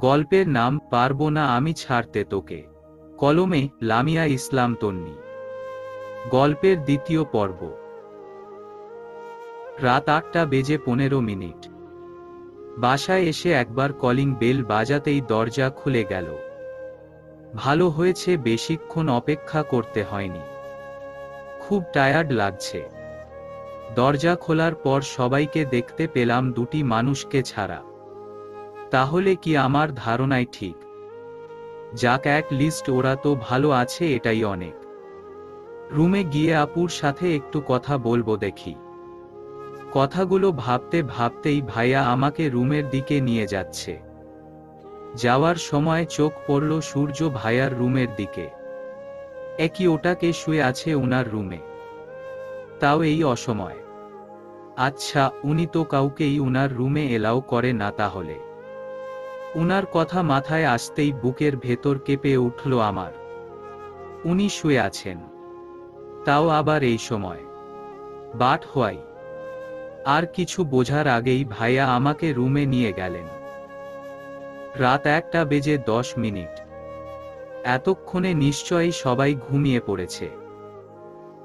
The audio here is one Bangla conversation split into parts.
গল্পের নাম পারবো না আমি ছাড়তে তোকে। কলমে লামিয়া ইসলাম তন্নি। গল্পের দ্বিতীয় পর্ব। রাত 8:15। বাসায় এসে একবার কলিং বেল বাজাতেই দরজা খুলে গেল। ভালো হয়েছে বেশিক্ষণ অপেক্ষা করতে হয়নি। খুব টায়ার্ড লাগছে। দরজা খোলার পর সবাইকে দেখতে পেলাম দুটি মানুষকে ছাড়া। তাহলে কি আমার ধারণাই ঠিক? যাক, অ্যাট লিস্ট ওরা তো ভালো আছে, এটাই অনেক। রুমে গিয়ে আপুর সাথে একটু কথা বলবো দেখি। কথাগুলো ভাবতে ভাবতেই ভাইয়া আমাকে রুমের দিকে নিয়ে যাচ্ছে। যাওয়ার সময় চোখ পড়ল সূর্য ভাইয়ার রুমের দিকে। একই ওটাকে শুয়ে আছে উনার রুমে, তাও এই অসময়। আচ্ছা, উনি তো কাউকেই উনার রুমে এলাও করে না তাহলে? উনার কথা মাথায় আসতেই বুকের ভেতর কেঁপে উঠল আমার। উনি শুয়ে আছেন, তাও আবার এই সময়। But why? আর কিছু বোঝার আগেই ভাইয়া আমাকে রুমে নিয়ে গেলেন। রাত 1:10। এতক্ষণে নিশ্চয়ই সবাই ঘুমিয়ে পড়েছে।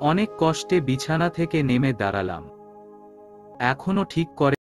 অনেক কষ্টে বিছানা থেকে নেমে দাঁড়ালাম। এখনো ঠিক করে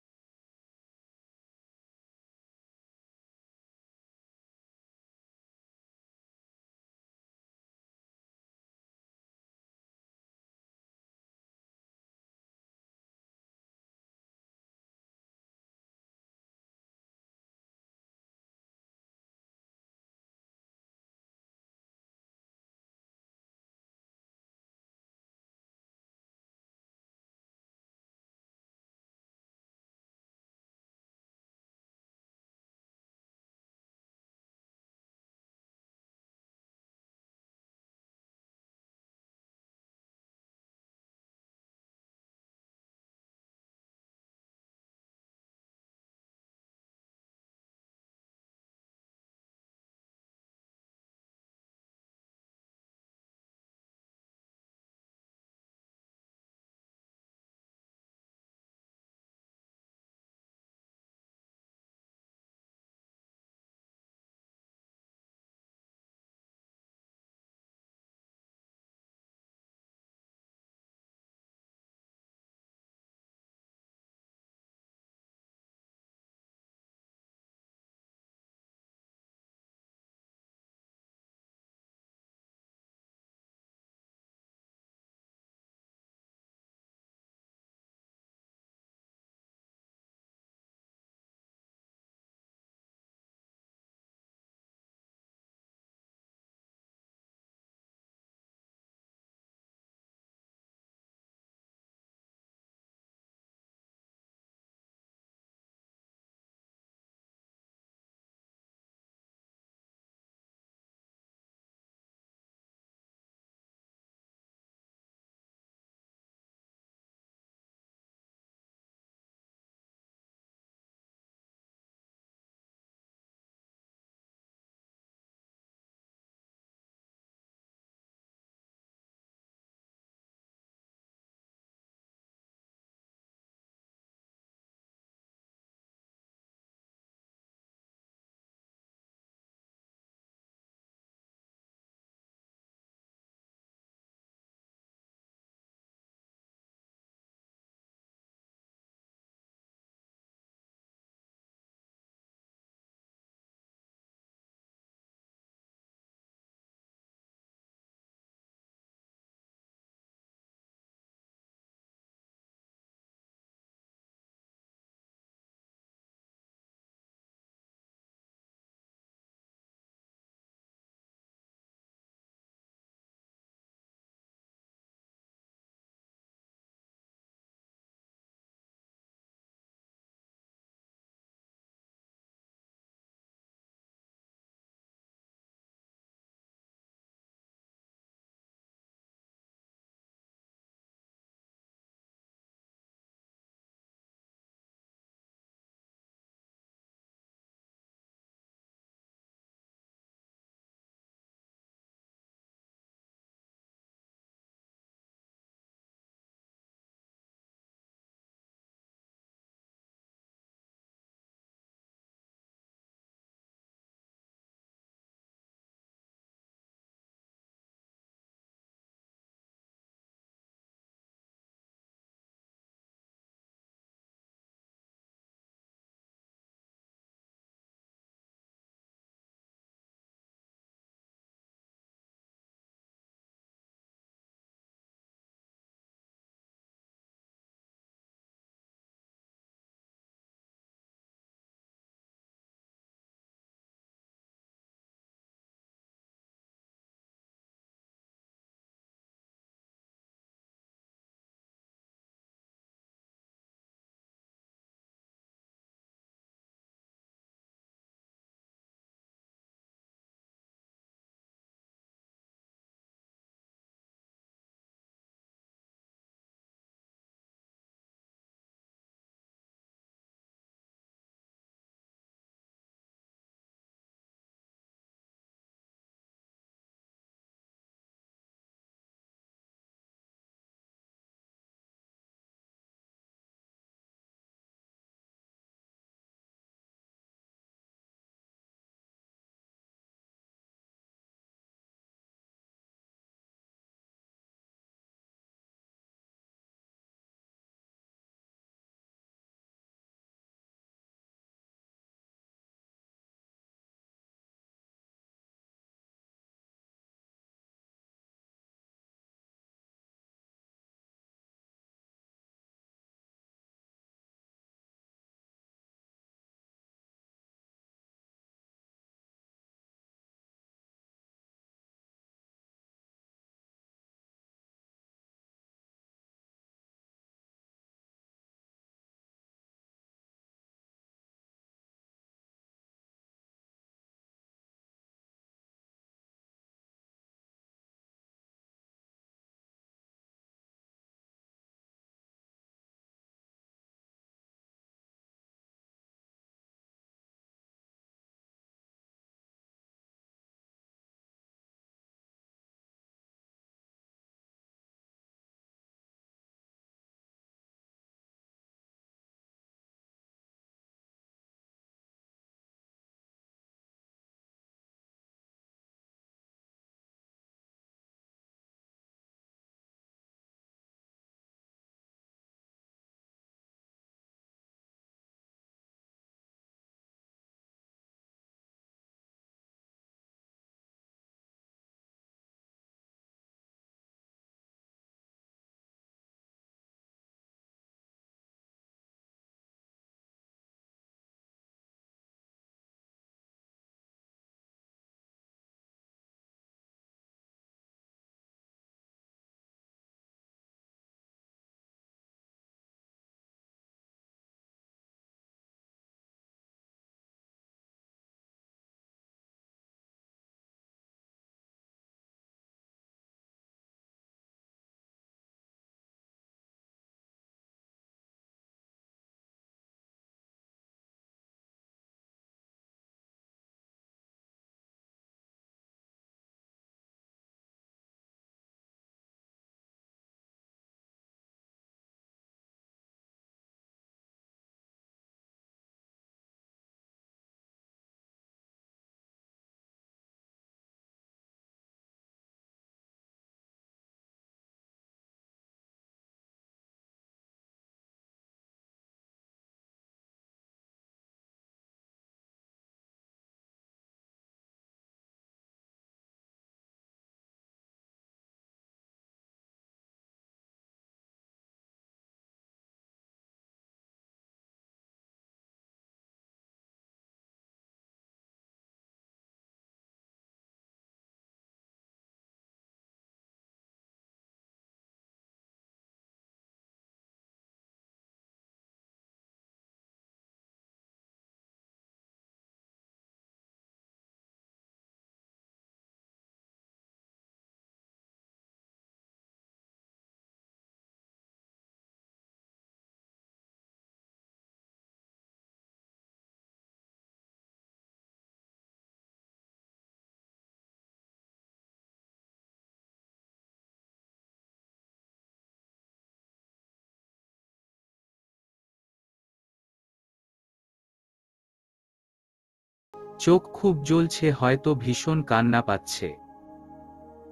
চোখ খুব জ্বলছে, হয়তো ভীষণ কান্না পাচ্ছে।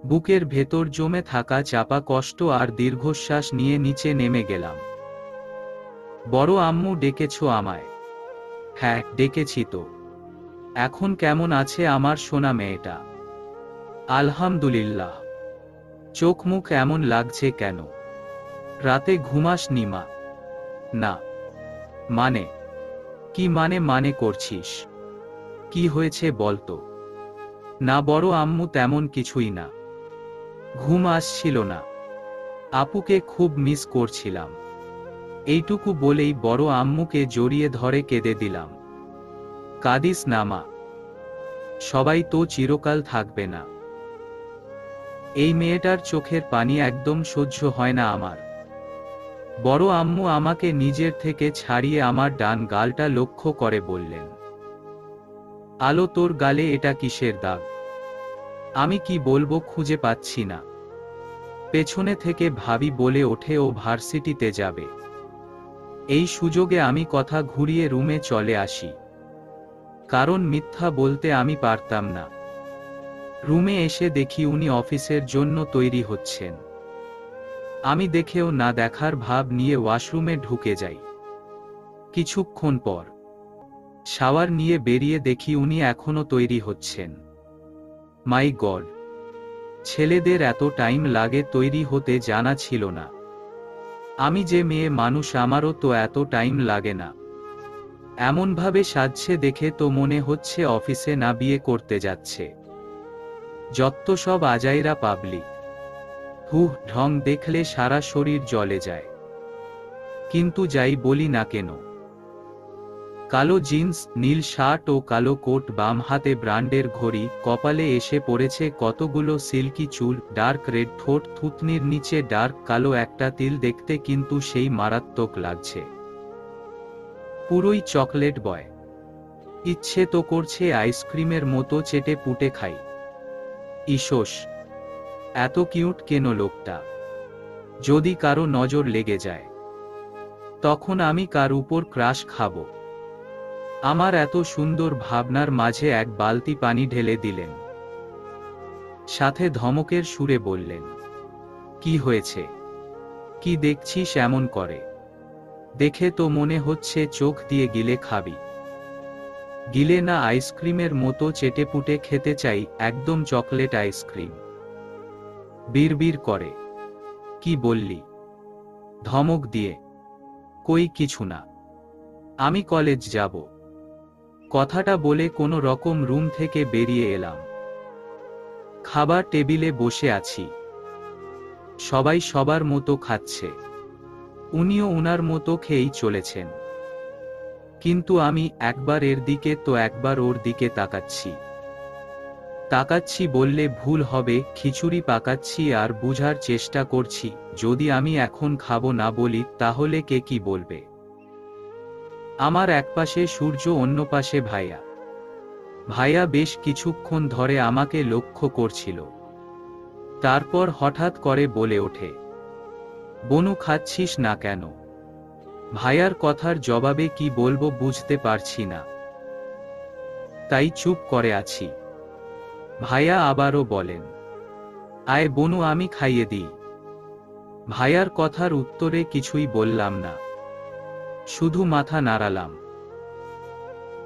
বুকের ভেতর জমে থাকা চাপা কষ্ট আর দীর্ঘশ্বাস নিয়ে নিচে নেমে গেলাম। বড় আম্মু, ডেকেছো আমায়? হ্যাঁ, ডেকেছি তো। এখন কেমন আছে আমার সোনা মেয়েটা? আলহামদুলিল্লাহ। চোখ মুখ এমন লাগছে কেন? রাতে ঘুমাসনি মা? না। মানে? কি মানে করছিস? কি হয়েছে বলতো? না বড় আম্মু, তেমন কিছুই না। ঘুম আসছিল না। আপুকে খুব মিস করছিলাম। এইটুকু বলেই বড় আম্মুকে জড়িয়ে ধরে কেঁদে দিলাম। কাঁদিস না মা, সবাই তো চিরকাল থাকবে না। এই মেয়েটার চোখের পানি একদম সহ্য হয় না আমার। বড় আম্মু আমাকে নিজের থেকে ছাড়িয়ে আমার ডান গালটা লক্ষ্য করে বললেন, আলো, তোর গালে এটা কিসের দাগ? আমি কি বলবো খুঁজে পাচ্ছি না। পেছনে থেকে ভাবি বলে ওঠে, ও ভার্সিটিতে যাবে। এই সুযোগে আমি কথা ঘুরিয়ে রুমে চলে আসি, কারণ মিথ্যা বলতে আমি পারতাম না। রুমে এসে দেখি উনি অফিসের জন্য তৈরি হচ্ছেন। আমি দেখেও না দেখার ভাব নিয়ে ওয়াশরুমে ঢুকে যাই। কিছুক্ষণ পর শাওয়ার নিয়ে বেরিয়ে দেখি উনি এখনো তৈরি হচ্ছেন। মাই গড, ছেলেদের এত টাইম লাগে তৈরি হতে জানা ছিল না। আমি যে মেয়ে মানুষ, আমারও তো এত টাইম লাগে না। এমনভাবে সাজছে দেখে তো মনে হচ্ছে অফিসে না বিয়ে করতে যাচ্ছে। যত সব আজাইরা পাবলিক, ঢং দেখলে সারা শরীর জ্বলে যায়। কিন্তু যাই বলি না কেন, কালো জিন্স, নীল শার্ট ও কালো কোট, বাম হাতে ব্র্যান্ডের ঘড়ি, কপালে এসে পড়েছে কতগুলো সিল্কি চুল, ডার্ক রেড ঠোঁট, থুতনির নিচে ডার্ক কালো একটা তিল, দেখতে কিন্তু সেই মারাত্মক লাগছে। পুরোই চকলেট বয়। ইচ্ছে তো করছে আইসক্রিমের মতো চেটে পুটে খাই। ইসোস, এত কিউট কেন লোকটা? যদি কারো নজর লেগে যায়, তখন আমি কার উপর ক্রাশ খাবো? আমার এত সুন্দর ভাবনার মাঝে এক বালতি পানি ঢেলে দিলেন। সাথে ধমকের সুরে বললেন, কি হয়েছে? কি দেখছিস এমন করে? দেখে তো মনে হচ্ছে চোখ দিয়ে গিলে খাবি। গিলে না, আইসক্রিমের মতো চেটেপুটে খেতে চাই, একদম চকলেট আইসক্রিম। বিড়বিড় করে, কি বললি? ধমক দিয়ে, কই কিছু না, আমি কলেজ যাব। কথাটা বলে কোনো রকম রুম থেকে বেরিয়ে এলাম। খাবার টেবিলে বসে আছি, সবাই সবার মতো খাচ্ছে। উনিও উনার মতো খেয়েই চলেছেন। কিন্তু আমি একবার এর দিকে তো একবার ওর দিকে তাকাচ্ছি বললে ভুল হবে, খিচুড়ি পাকাচ্ছি আর বুঝার চেষ্টা করছি, যদি আমি এখন খাবো না বলি তাহলে কে কি বলবে। আমার একপাশে সূর্য, অন্য পাশে ভাইয়া। ভাইয়া বেশ কিছুক্ষণ ধরে আমাকে লক্ষ্য করছিল। তারপর হঠাৎ করে বলে ওঠে, বনু খাচ্ছিস না কেন? ভাইয়ার কথার জবাবে কি বলবো বুঝতে পারছি না, তাই চুপ করে আছি। ভাইয়া আবারও বলেন, আয় বনু, আমি খাইয়ে দিই। ভাইয়ার কথার উত্তরে কিছুই বললাম না, শুধু মাথা নাড়ালাম।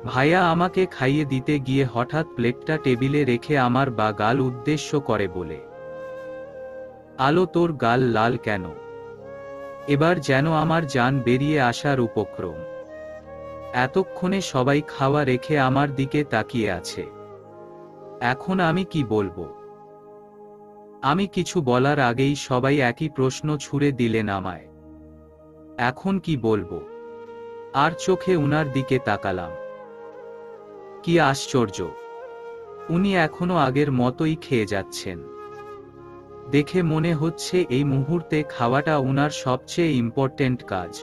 ভাইয়া আমাকে খাইয়ে দিতে গিয়ে হঠাৎ প্লেটটা টেবিলে রেখে আমার গাল উদ্দেশ্য করে বলে, আলো, তোর গাল লাল কেন? এবার যেন আমার জান বেরিয়ে আসার উপক্রম। এতক্ষণে সবাই খাওয়া রেখে আমার দিকে তাকিয়ে আছে। এখন আমি কি বলবো? আমি কিছু বলার আগেই সবাই একই প্রশ্ন ছুড়ে দিলেন আমায়। এখন কি বলবো? আর চোখে উনার দিকে তাকালাম। কি আশ্চর্য, উনি এখনো আগের মতোই খেয়ে যাচ্ছেন। দেখে মনে হচ্ছে এই মুহূর্তে খাওয়াটা উনার সবচেয়ে ইম্পর্টেন্ট কাজ।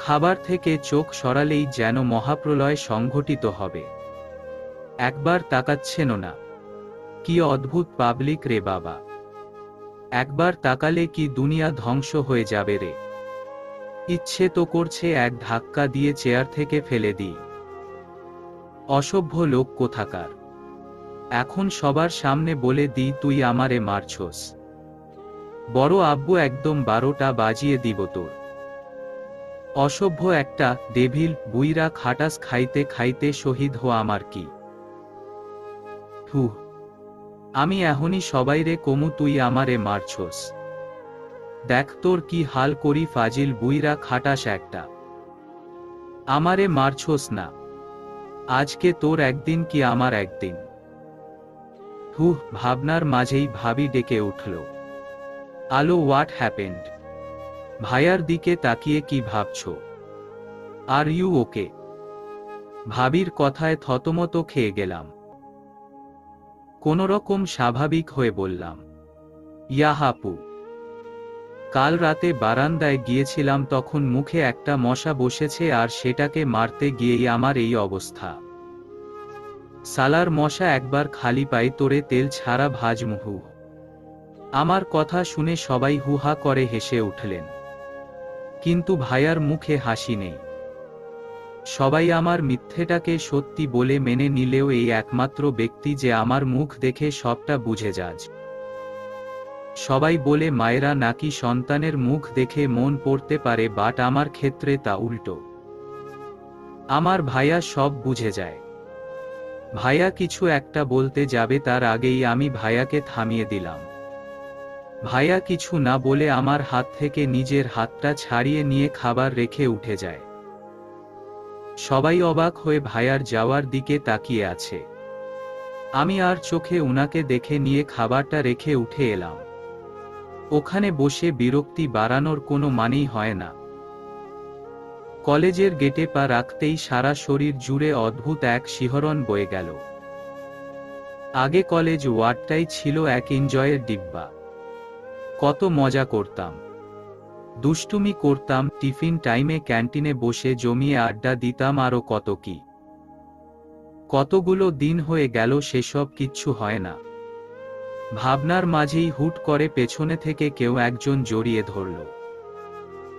খাবার থেকে চোখ সরালেই যেন মহাপ্রলয় সংঘটিত হবে। একবার তাকাচ্ছেনও না। কি অদ্ভুত পাবলিক রে বাবা! একবার তাকালে কি দুনিয়া ধ্বংস হয়ে যাবে রে। ইচ্ছে তো করছে এক ধাক্কা দিয়ে চেয়ার থেকে ফেলে দিই। অসভ্য লোক কোথাকার। এখন সবার সামনে বলে দি তুই আমারে মারছস। বড় আব্বু একদম 12টা বাজিয়ে দিব তোর। অসভ্য একটা ডেভিল বুইরা খাটাস খাইতে খাইতে শহীদ হো আমার কি। হুহ, আমি এখনই সবাইরে কমু তুই আমারে মারছস। দেখ তোর কি হাল করি ফাজিল বুইরা খাটাস একটা। আমারে মারছস না, আজকে তোর একদিন কি আমার একদিন। হুহ, ভাবনার মাঝেই ভাবি ডেকে উঠল। আলো, হোয়াট হ্যাপেন্ড? ভাইয়ার দিকে তাকিয়ে কি ভাবছো? Are you okay? ভাবির কথায় থতমত খেয়ে গেলাম। কোনোরকম স্বাভাবিক হয়ে বললাম, ইয়া হাপু। কাল রাতে বারান্দায় গিয়েছিলাম, তখন মুখে একটা মশা বসেছে আর সেটাকে মারতে গিয়েই আমার এই অবস্থা। সালার মশা একবার খালি পায়ে তোরে তেল ছাড়া ভাজমুহু। আমার কথা শুনে সবাই হুহা করে হেসে উঠলেন, কিন্তু ভাইয়ার মুখে হাসি নেই। সবাই আমার মিথ্যেটাকে সত্যি বলে মেনে নিলেও এই একমাত্র ব্যক্তি যে আমার মুখ দেখে সবটা বুঝে যায়। সবাই বলে মায়েরা নাকি সন্তানের মুখ দেখে মন পড়তে পারে, বাট আমার ক্ষেত্রে তা উল্টো। আমার ভাইয়া সব বুঝে যায়। ভাইয়া কিছু একটা বলতে যাবে তার আগেই আমি ভাইয়াকে থামিয়ে দিলাম। ভাইয়া কিছু না বলে আমার হাত থেকে নিজের হাতটা ছাড়িয়ে নিয়ে খাবার রেখে উঠে যায়। সবাই অবাক হয়ে ভাইয়ার যাওয়ার দিকে তাকিয়ে আছে। আমি আর চোখে উনাকে দেখে নিয়ে খাবারটা রেখে উঠে এলাম। ওখানে বসে বিরক্তি বাড়ানোর কোনো মানেই হয় না। কলেজের গেটে পা রাখতেই সারা শরীর জুড়ে অদ্ভুত এক শিহরণ বয়ে গেল। আগে কলেজ ওয়ার্ডটাই ছিল এক এনজয়ের ডিব্বা। কত মজা করতাম, দুষ্টুমি করতাম, টিফিন টাইমে ক্যান্টিনে বসে জমিয়ে আড্ডা দিতাম, আরও কত কি। কতগুলো দিন হয়ে গেল, সেসব কিচ্ছু হয় না। ভাবনার মাঝেই হুট করে পেছনে থেকে কেউ একজন জড়িয়ে ধরল।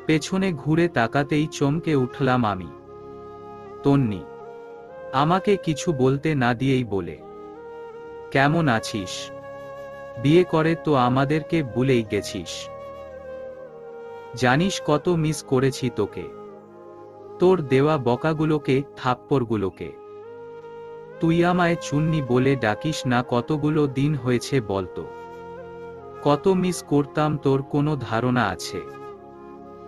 পেছনে ঘুরে তাকাতেই চমকে উঠলাম আমি। তন্নি। আমাকে কিছু বলতে না দিয়েই বলে, কেমন আছিস? বিয়ে করে তো আমাদেরকে ভুলেই গেছিস? জানিস কত মিস করেছি তোকে, তোর দেওয়া বকাগুলোকে, থাপ্পড়গুলোকে। তুই আমায় চুন্নি বলে ডাকিস না, কতগুলো দিন হয়েছে বলতো। কত মিস করতাম তোর কোনো ধারণা আছে?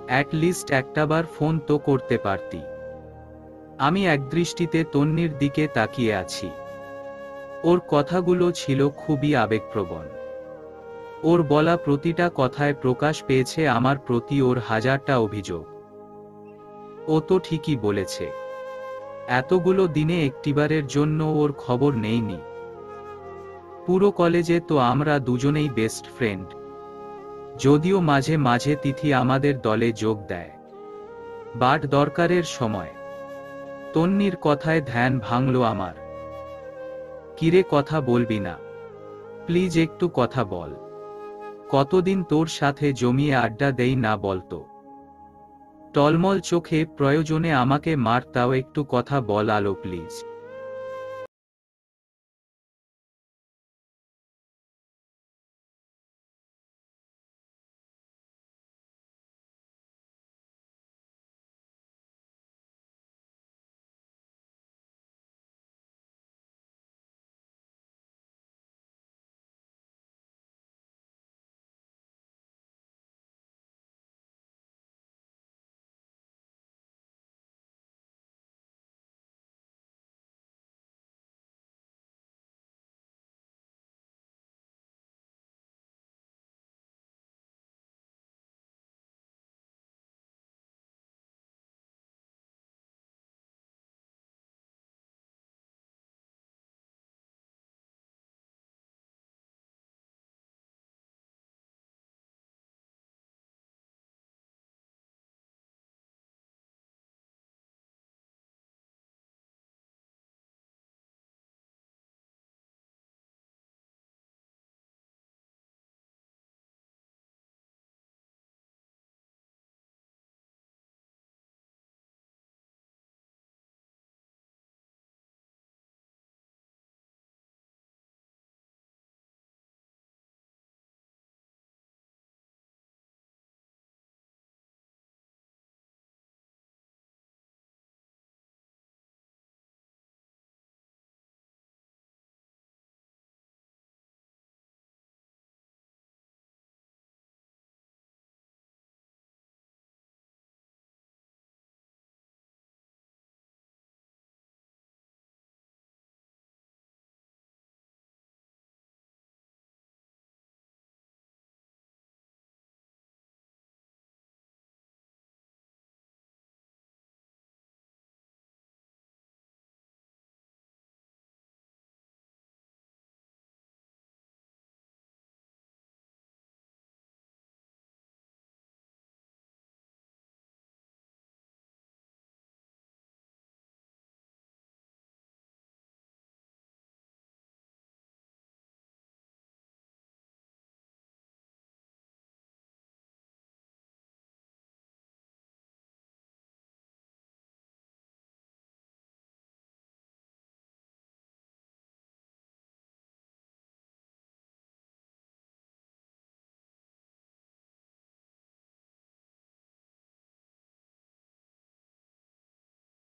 অ্যাটলিস্ট একটাবার ফোন তো করতে পারতি। আমি একদৃষ্টিতে তন্নির দিকে তাকিয়ে আছি। ওর কথাগুলো ছিল খুবই আবেগপ্রবণ। ওর বলা প্রতিটা কথায় প্রকাশ পেয়েছে আমার প্রতি ওর হাজারটা অভিযোগ। ও তো ঠিকই বলেছে, এতগুলো দিনে একটিবারের জন্য ওর খবর নেইনি। পুরো কলেজে তো আমরা দুজনেই বেস্ট ফ্রেন্ড, যদিও মাঝে মাঝে তিথি আমাদের দলে যোগ দেয়, বাট দরকারের সময়। তন্নির কথায় ধ্যান ভাঙল আমার। কিরে, কথা বলবি না? প্লিজ একটু কথা বল। কতদিন তোর সাথে জমিয়ে আড্ডা দেই না বলতো। টলমল চোখে, প্রয়োজনে আমাকে মার, তাও একটু কথা বল আলো প্লিজ।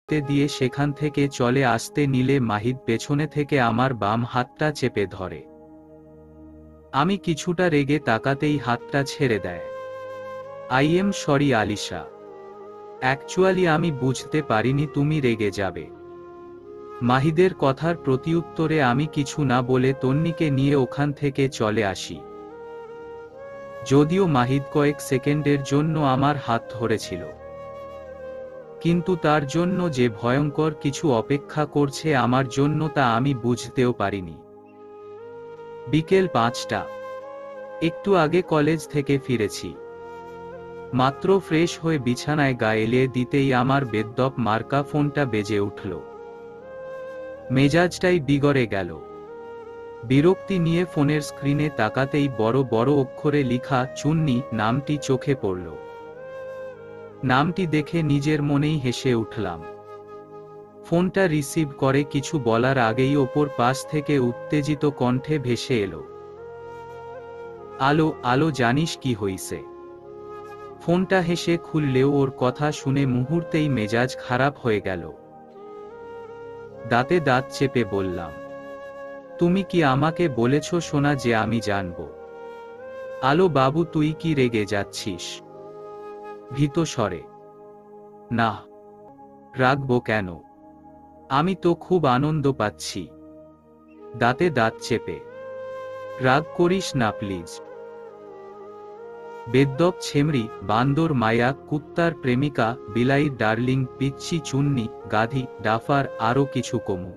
উঠতে দিয়ে সেখান থেকে চলে আসতে নিলে মাহিদ পেছনে থেকে আমার বাম হাতটা চেপে ধরে। আমি কিছুটা রেগে তাকাতেই হাতটা ছেড়ে দেয়। I am sorry Alisha, actually আমি বুঝতে পারিনি তুমি রেগে যাবে। মাহিদের কথার প্রতিউত্তরে আমি কিছু না বলে তন্নিকে নিয়ে ওখান থেকে চলে আসি। যদিও মাহিদ কয়েক সেকেন্ডের জন্য আমার হাত ধরেছিল, কিন্তু তার জন্য যে ভয়ঙ্কর কিছু অপেক্ষা করছে আমার জন্য তা আমি বুঝতেও পারিনি। বিকেল 5টা, একটু আগে কলেজ থেকে ফিরেছি। মাত্র ফ্রেশ হয়ে বিছানায় গা এলিয়ে দিতেই আমার বেদ্যপ মার্কা ফোনটা বেজে উঠল। মেজাজটাই বিগড়ে গেল। বিরক্তি নিয়ে ফোনের স্ক্রিনে তাকাতেই বড় বড় অক্ষরে লিখা চুন্নি নামটি চোখে পড়ল। নামটি দেখে নিজের মনেই হেসে উঠলাম। ফোনটা রিসিভ করে কিছু বলার আগেই ওপর পাশ থেকে উত্তেজিত কণ্ঠে ভেসে এলো, আলো আলো জানিস কি হইছে? ফোনটা হেসে খুললেও ওর কথা শুনে মুহূর্তেই মেজাজ খারাপ হয়ে গেল। দাঁতে দাঁত চেপে বললাম, তুমি কি আমাকে বলেছ শোনা যে আমি জানব? আলো বাবু তুই কি রেগে যাচ্ছিস? ভীত স্বরে। না, রাগবো কেন? আমি তো খুব আনন্দ পাচ্ছি। দাঁতে দাঁত চেপে। রাগ করিস না প্লিজ। বেদ্যপ ছেমরি, বান্দর মায়া, কুত্তার প্রেমিকা, বিলাইর ডার্লিং, পিচ্ছি চুন্নি, গাধি, ডাফার, আরও কিছু কমু।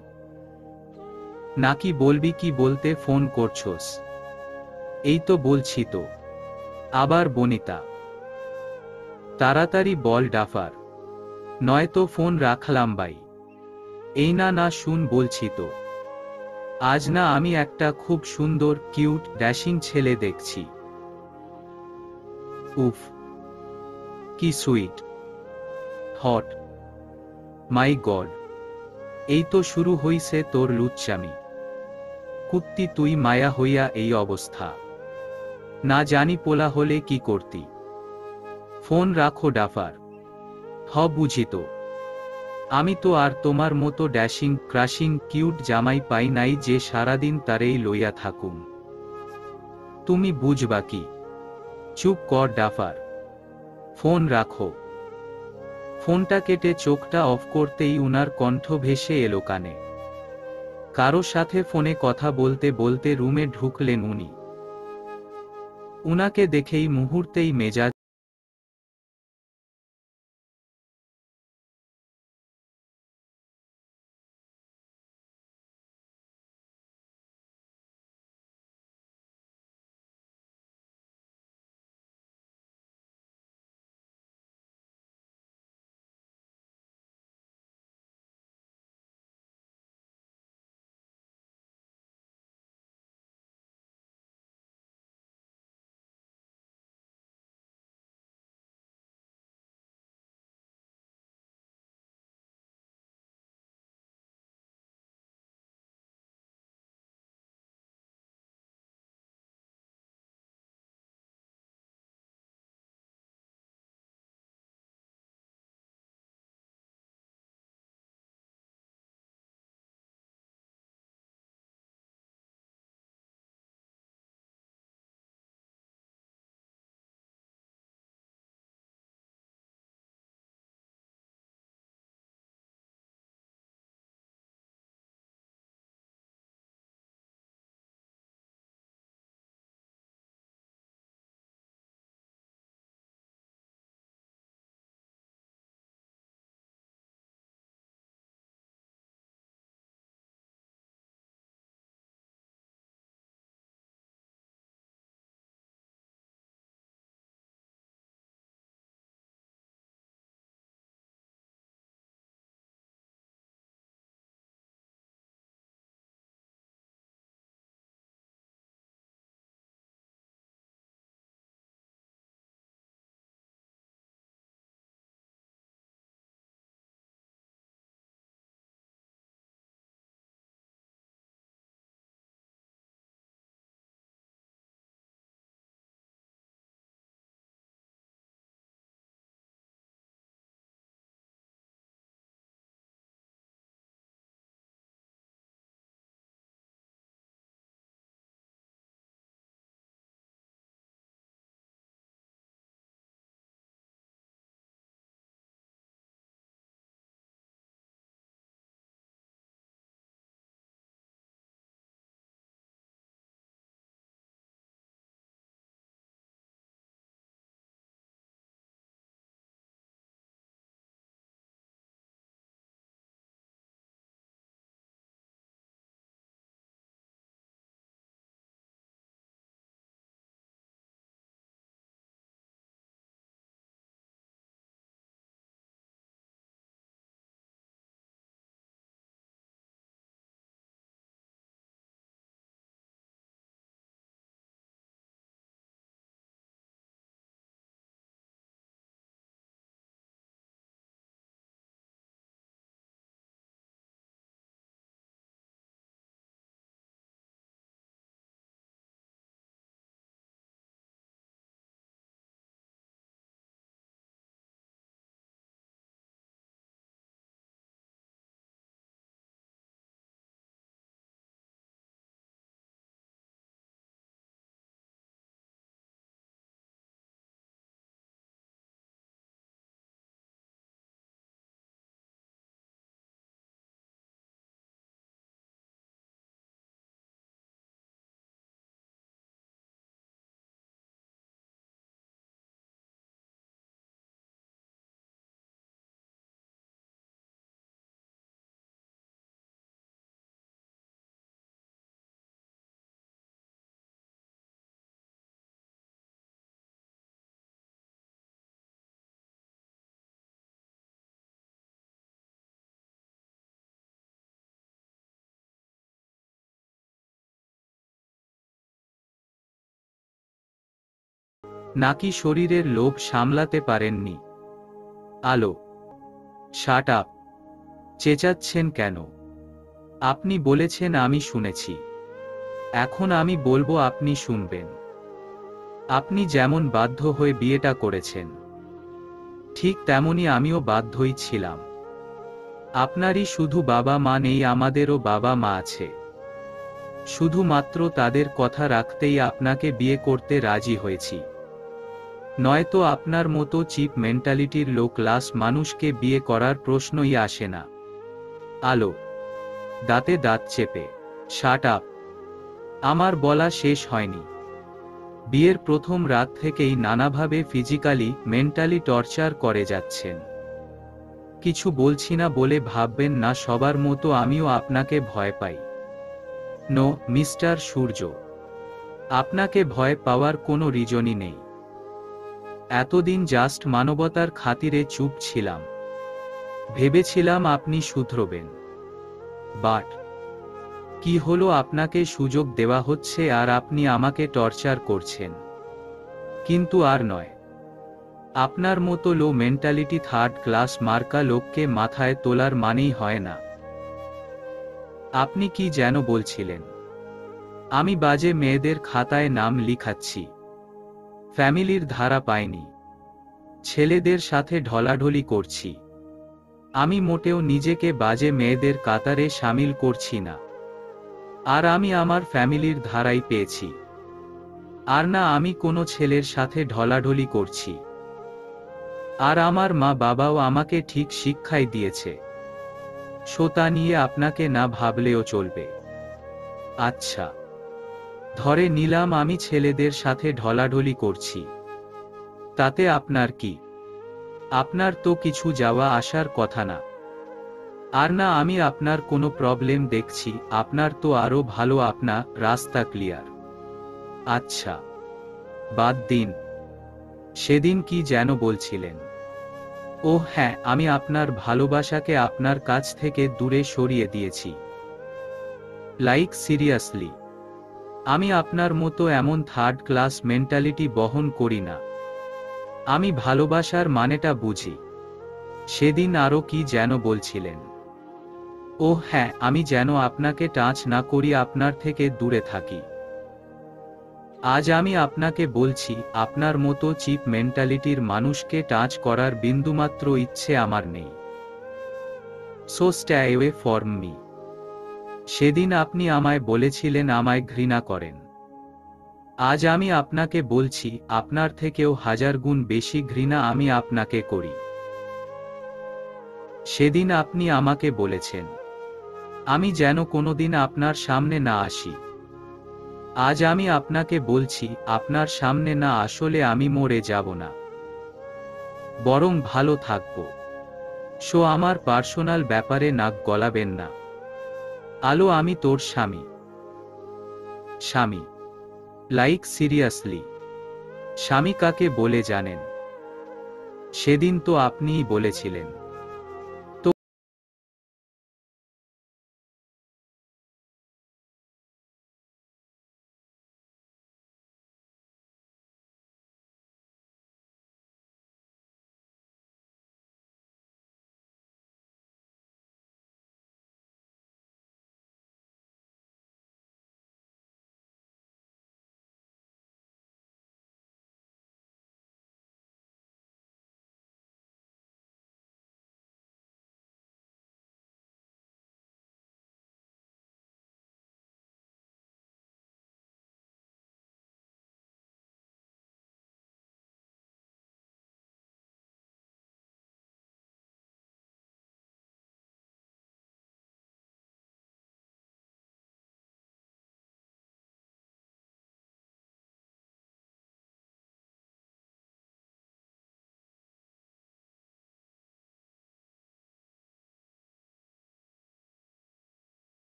নাকি বলবি কি বলতে ফোন করছোস? এই তো বলছি তো। আবার বনিতা? তাড়াতাড়ি বল ডাফার, নয়তো ফোন রাখলাম বাই। এই না না শুন বলছি তো। আজ না আমি একটা খুব সুন্দর কিউট ড্যাশিং ছেলে দেখছি। উফ, কি সুইট, হট, মাই গড। এই তো শুরু হইছে তোর লুচ্চামি। কুত্তি তুই মায়া হইয়া এই অবস্থা। না জানি পোলা হলে কি করতি। ফোন রাখো ডাফার। হ বুঝি তো। আমি তো আর তোমার মতো ড্যাশিং ক্রাশিং কিউট জামাই পাই নাই যে সারাদিন তারেই লইয়া থাকুম। তুমি বুঝবা কি? চুপ কর ডাফার, ফোন রাখো। ফোনটা কেটে চোখটা অফ করতেই উনার কণ্ঠ ভেসে এলো কানে। কারো সাথে ফোনে কথা বলতে বলতে রুমে ঢুকলেন উনি। উনাকে দেখেই মুহূর্তেই মেজাজ নাকি শরীরের লোভ সামলাতে পারেননি? আলো, শাট আপ! চেঁচাচ্ছেন কেন? আপনি বলেছেন আমি শুনেছি। এখন আমি বলবো আপনি শুনবেন। আপনি যেমন বাধ্য হয়ে বিয়েটা করেছেন, ঠিক তেমনি আমিও বাধ্যই ছিলাম। আপনারই শুধু বাবা মা নেই, আমাদেরও বাবা মা আছে। শুধুমাত্র তাদের কথা রাখতেই আপনাকে বিয়ে করতে রাজি হয়েছি। নয়তো আপনার মতো চিপ মেন্টালিটির লো ক্লাস মানুষকে বিয়ে করার প্রশ্নই আসে না। আলো, দাঁতে দাঁত চেপে, শাট আপ! আমার বলা শেষ হয়নি। বিয়ের প্রথম রাত থেকেই নানাভাবে ফিজিক্যালি মেন্টালি টর্চার করে যাচ্ছেন। কিছু বলছি না বলে ভাববেন না সবার মতো আমিও আপনাকে ভয় পাই। নো, মিস্টার সূর্য, আপনাকে ভয় পাওয়ার কোনো রিজনই নেই। এতদিন জাস্ট মানবতার খাতিরে চুপ ছিলাম। ভেবেছিলাম আপনি শুধরবেন। বাট কি হলো, আপনাকে সুযোগ দেওয়া হচ্ছে আর আপনি আমাকে টর্চার করছেন। কিন্তু আর নয়। আপনার মতো লো মেন্টালিটি থার্ড ক্লাস মার্কা লোককে মাথায় তোলার মানেই হয় না। আপনি কি যেন বলছিলেন? আমি বাজে মেয়েদের খাতায় নাম লিখাচ্ছি, ফ্যামিলির ধারা পাইনি, ছেলেদের সাথে ঢলাঢলি করছি। আমি মোটেও নিজেকে বাজে মেয়েদের কাতারে সামিল করছি না। আর আমি আমার ফ্যামিলির ধারাই পেয়েছি। আর না আমি কোনো ছেলের সাথে ঢলাঢলি করছি। আর আমার মা বাবাও আমাকে ঠিক শিক্ষাই দিয়েছে। তা নিয়ে আপনাকে না ভাবলেও চলবে। আচ্ছা, ধরে নিলাম আমি ছেলেদের সাথে ঢলাঢলি করছি। তাতে আপনার কি? আপনার তো কিছু যাওয়া আসার কথা না। আর না আমি আপনার কোনো প্রবলেম দেখছি, আপনার তো আরো ভালো, আপনার রাস্তা ক্লিয়ার। আচ্ছা, বাদ দিন। সেদিন কি যেন বলছিলেন? ও হ্যাঁ, আমি আপনার ভালোবাসাকে আপনার কাছ থেকে দূরে সরিয়ে দিয়েছি। Like seriously? আমি আপনার মতো এমন থার্ড ক্লাস মেন্টালিটি বহন করি না। আমি ভালোবাসার মানেটা বুঝি। সেদিন আরো কি যেন বলছিলেন? ও হ্যাঁ, আমি যেন আপনাকে টাচ না করি, আপনার থেকে দূরে থাকি। আজ আমি আপনাকে বলছি, আপনার মতো চিপ মেন্টালিটির মানুষকে টাচ করার বিন্দুমাত্র ইচ্ছে আমার নেই। So stay away from me. সেদিন আপনি আমায় বলেছিলেন আমায় ঘৃণা করেন। আজ আমি আপনাকে বলছি, আপনার থেকেও হাজার গুণ বেশি ঘৃণা আমি আপনাকে করি। সেদিন আপনি আমাকে বলেছেন আমি যেন কোনোদিন আপনার সামনে না আসি। আজ আমি আপনাকে বলছি, আপনার সামনে না আসলে আমি মরে যাব না, বরং ভালো থাকব। আমার পার্সোনাল ব্যাপারে নাক গলাবেন না। আলো, আমি তোর স্বামী। স্বামী? Like seriously? স্বামী কাকে বলে জানেন? সেদিন তো আপনিই বলেছিলেন।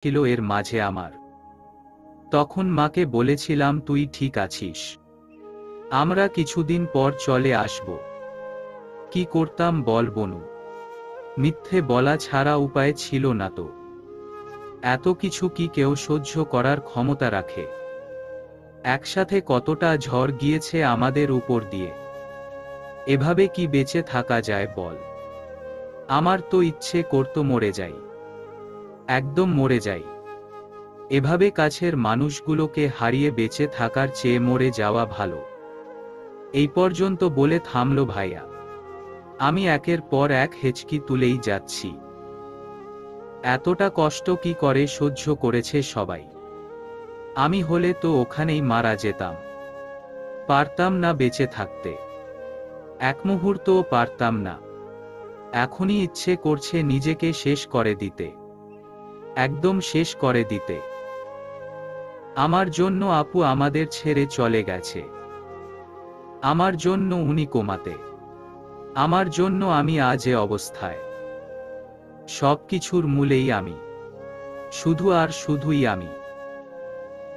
ছিল এর মাঝে আমার। তখন মাকে বলেছিলাম তুই ঠিক আছিস, আমরা কিছুদিন পর চলে আসব। কি করতাম বল বনু, মিথ্যে বলা ছাড়া উপায় ছিল না তো। এত কিছু কি কেউ সহ্য করার ক্ষমতা রাখে? একসাথে কতটা ঝড় গিয়েছে আমাদের উপর দিয়ে, এভাবে কি বেঁচে থাকা যায় বল? আমার তো ইচ্ছে করতো মরে যাই, একদম মরে যাই। এভাবে কাছের মানুষগুলোকে হারিয়ে বেঁচে থাকার চেয়ে মরে যাওয়া ভালো। এই পর্যন্ত বলে থামলো ভাইয়া। আমি একের পর এক হেঁচকি তুলেই যাচ্ছি। এতটা কষ্ট কি করে সহ্য করেছে সবাই? আমি হলে তো ওখানেই মারা যেতাম, পারতাম না বেঁচে থাকতে, এক মুহূর্তও পারতাম না। এখনই ইচ্ছে করছে নিজেকে শেষ করে দিতে, একদম শেষ করে দিতে। আমার জন্য আপু আমাদের ছেড়ে চলে গেছে, আমার জন্য উনি কোমাতে, আমার জন্য আমি আজ এ অবস্থায়। সব কিছুর মূলেই আমি, শুধু আর শুধুই আমি।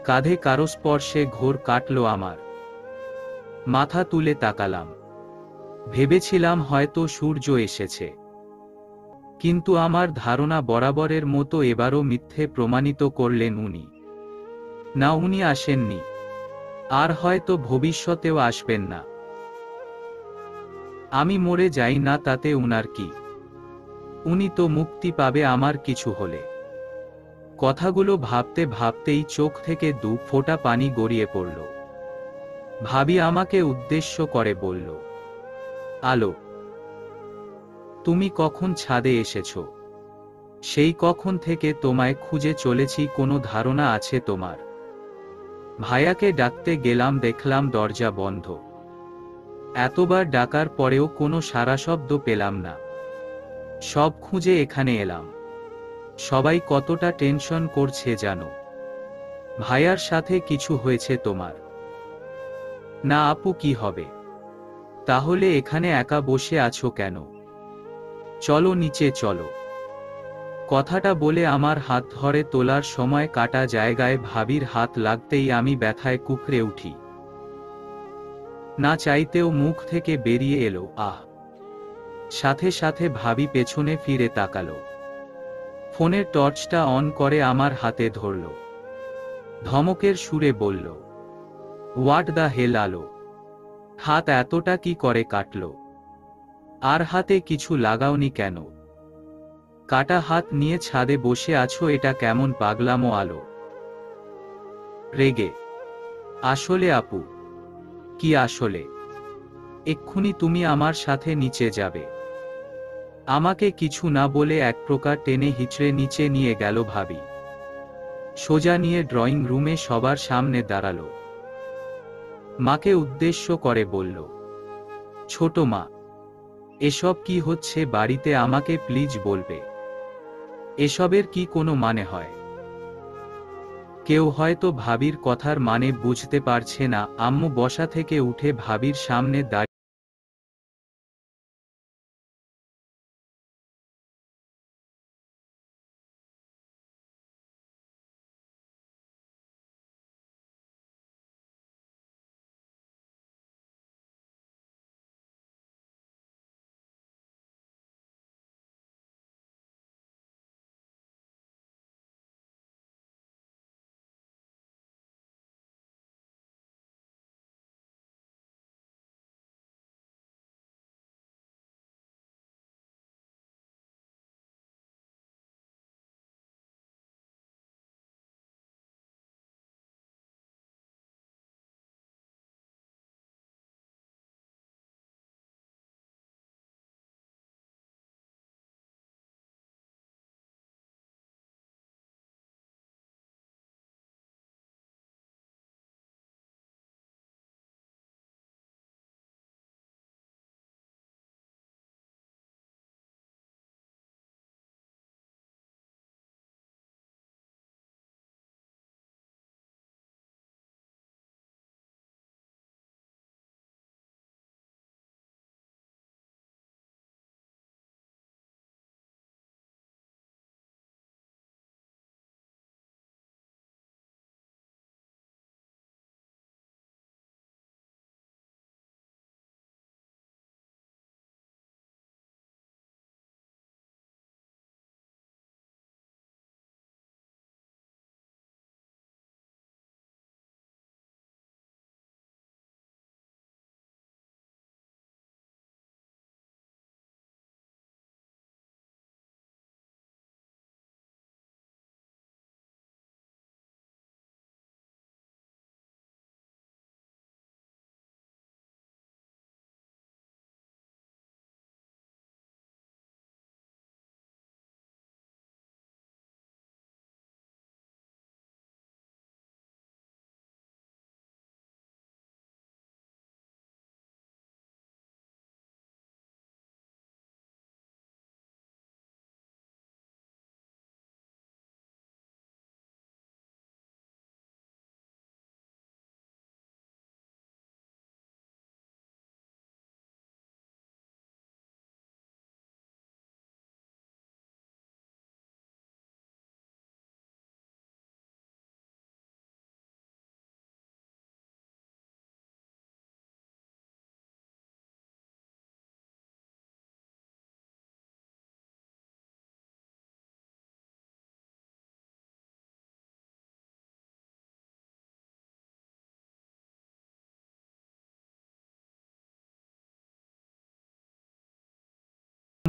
কাঁধে কারো স্পর্শে ঘোর কাটলো আমার। মাথা তুলে তাকালাম, ভেবেছিলাম হয়তো সূর্য এসেছে, কিন্তু আমার ধারণা বরাবরের মতো এবারও মিথ্যে প্রমাণিত করলেন উনি। না, উনি আসেননি, আর হয়তো ভবিষ্যতেও আসবেন না। আমি মরে যাই না তাতে উনার কি? উনি তো মুক্তি পাবে আমার কিছু হলে। কথাগুলো ভাবতে ভাবতেই চোখ থেকে দু ফোঁটা পানি গড়িয়ে পড়ল। ভাবি আমাকে উদ্দেশ্য করে বলল, আলো, তুমি কখন ছাদে এসেছ? সেই কখন থেকে তোমায় খুঁজে চলেছি, কোনো ধারণা আছে তোমার? ভাইয়াকে ডাকতে গেলাম, দেখলাম দরজা বন্ধ। এতবার ডাকার পরেও কোনো সাড়াশব্দ পেলাম না। সব খুঁজে এখানে এলাম। সবাই কতটা টেনশন করছে জানো? ভাইয়ার সাথে কিছু হয়েছে তোমার? না আপু, কি হবে? তাহলে এখানে একা বসে আছো কেন? চলো নিচে চলো। কথাটা বলে আমার হাত ধরে তোলার সময় কাটা জায়গায় ভাবির হাত লাগতেই আমি ব্যথায় কুঁকড়ে উঠি। না চাইতেও মুখ থেকে বেরিয়ে এলো আহ। সাথে সাথে ভাবি পেছনে ফিরে তাকালো, ফোনের টর্চটা অন করে আমার হাতে ধরল, ধমকের সুরে বলল, হোয়াট দ্য হেল আলো? হাত এতটা কি করে কাটলো? আর হাতে কিছু লাগাওনি কেন? কাটা হাত নিয়ে ছাদে বসে আছো, এটা কেমন পাগলামো আলো? রেগে? আসলে আপু। কি আসলে? এক্ষুনি তুমি আমার সাথে নিচে যাবে। আমাকে কিছু না বলে এক প্রকার টেনে হিচড়ে নিচে নিয়ে গেল ভাবি। সোজা নিয়ে ড্রয়িং রুমে সবার সামনে দাঁড়ালো। মাকে উদ্দেশ্য করে বলল, ছোট মা, এসব কি হচ্ছে বাড়িতে? আমাকে প্লিজ বলবে, এসবের কি কোনো মানে হয়? কেউ হয়তো ভাবির কথার মানে বুঝতে পারছে না। আম্মু বসা থেকে উঠে ভাবির সামনে দাঁড়িয়ে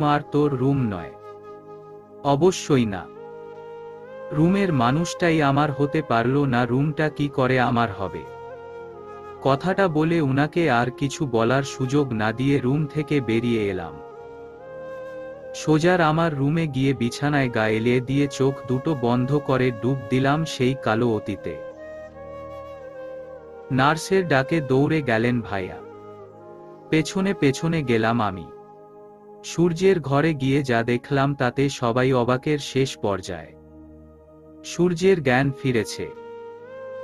আর তোর রুম নয়। অবশ্যই না। রুমের মানুষটাই আমার হতে পারল না, রুমটা কি করে আমার হবে? কথাটা বলে উনাকে আর কিছু বলার সুযোগ না দিয়ে রুম থেকে বেরিয়ে এলাম। সোজার আমার রুমে গিয়ে বিছানায় গা এলিয়ে দিয়ে চোখ দুটো বন্ধ করে ডুব দিলাম সেই কালো অতীতে। নার্সের ডাকে দৌড়ে গেলেন ভাইয়া। পেছনে পেছনে গেলাম আমি। সূর্যের ঘরে গিয়ে যা দেখলাম তাতে সবাই অবাকের শেষ পর্যায়ে। সূর্যের জ্ঞান ফিরেছে।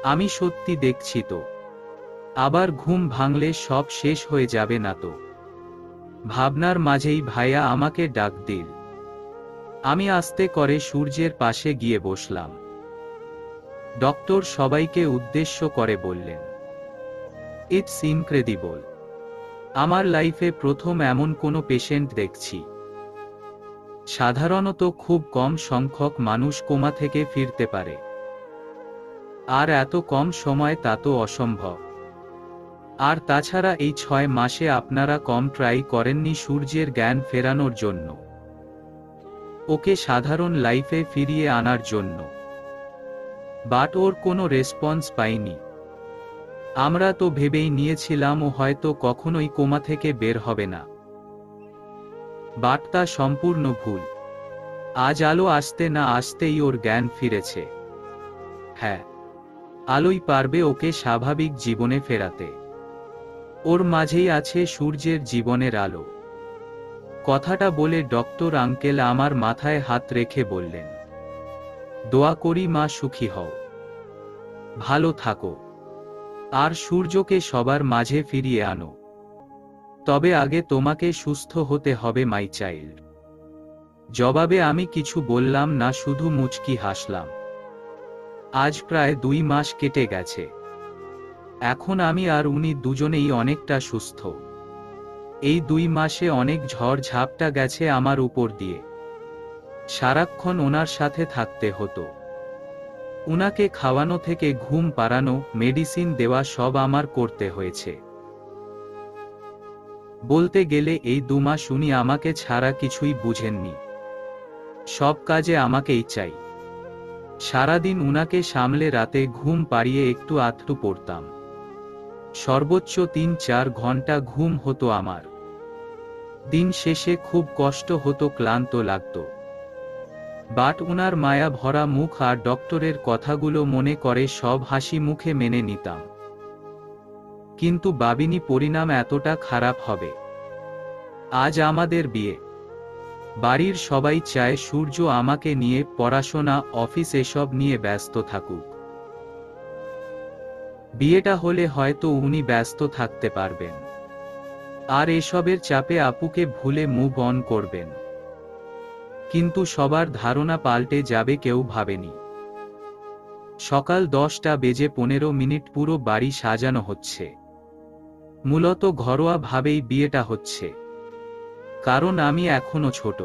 আমি সত্যি দেখছি তো। আবার ঘুম ভাঙলে সব শেষ হয়ে যাবে না তো? ভাবনার মাঝেই ভাইয়া আমাকে ডাক দিল। আমি আস্তে করে সূর্যের পাশে গিয়ে বসলাম। ডক্টর সবাইকে উদ্দেশ্য করে বললেন, ইটস ইনক্রেডিবল। আমার লাইফে প্রথম এমন কোনো পেশেন্ট দেখছি। সাধারণত খুব কম সংখ্যক মানুষ কোমা থেকে ফিরতে পারে, আর এত কম সময় তা তো অসম্ভব। আর তাছাড়া এই 6 মাসে আপনারা কম ট্রাই করেননি সূর্যের জ্ঞান ফেরানোর জন্য, ওকে সাধারণ লাইফে ফিরিয়ে আনার জন্য। বাট ওর কোনো রেসপন্স পাইনি। আমরা তো ভেবেই নিয়েছিলাম ও হয়তো কখনোই কোমা থেকে বের হবে না। বাট তা সম্পূর্ণ ভুল। আজ আলো আসতে না আসতেই ওর জ্ঞান ফিরেছে। হ্যাঁ, আলোই পারবে ওকে স্বাভাবিক জীবনে ফেরাতে। ওর মাঝেই আছে সূর্যের জীবনের আলো। কথাটা বলে ডক্টর আঙ্কেল আমার মাথায় হাত রেখে বললেন, দোয়া করি মা সুখী হও, ভালো থাকো, আর সূর্যকে সবার মাঝে ফিরিয়ে আনো। তবে আগে তোমাকে সুস্থ হতে হবে মাই চাইল্ড। জবাবে আমি কিছু বললাম না, শুধু মুচকি হাসলাম। আজ প্রায় 2 মাস কেটে গেছে। এখন আমি আর উনি দুজনেই অনেকটা সুস্থ। এই 2 মাসে অনেক ঝড় ঝাপটা গেছে আমার উপর দিয়ে। সারাক্ষণ ওনার সাথে থাকতে হতো। উনাকে খাওয়ানো থেকে ঘুম পাড়ানো, মেডিসিন দেওয়া সব আমার করতে হয়েছে। বলতে গেলে এই 2 মাস উনি আমাকে ছাড়া কিছুই বুঝেননি। সব কাজে আমাকেই চাই। সারাদিন উনাকে সামলে রাতে ঘুম পাড়িয়ে একটু আধটু পড়তাম। সর্বোচ্চ 3-4 ঘন্টা ঘুম হতো আমার। দিন শেষে খুব কষ্ট হতো, ক্লান্ত লাগতো। বাট উনার মায়া ভরা মুখ আর ডক্টরের কথাগুলো মনে করে সব হাসি মুখে মেনে নিতাম। কিন্তু ভাবিনি পরিণাম এতটা খারাপ হবে। আজ আমাদের বিয়ে। বাড়ির সবাই চায় সূর্য আমাকে নিয়ে পড়াশোনা, অফিস এসব নিয়ে ব্যস্ত থাকুক। বিয়েটা হলে হয়তো উনি ব্যস্ত থাকতে পারবেন, আর এসবের চাপে আপুকে ভুলে মুভ অন করবেন। কিন্তু সবার ধারণা পাল্টে যাবে কেউ ভাবেনি। সকাল 10:15 পুরো বাড়ি সাজানো হচ্ছে। মূলত ঘরোয়া ভাবেই বিয়েটা হচ্ছে, কারণ আমি এখনো ছোট।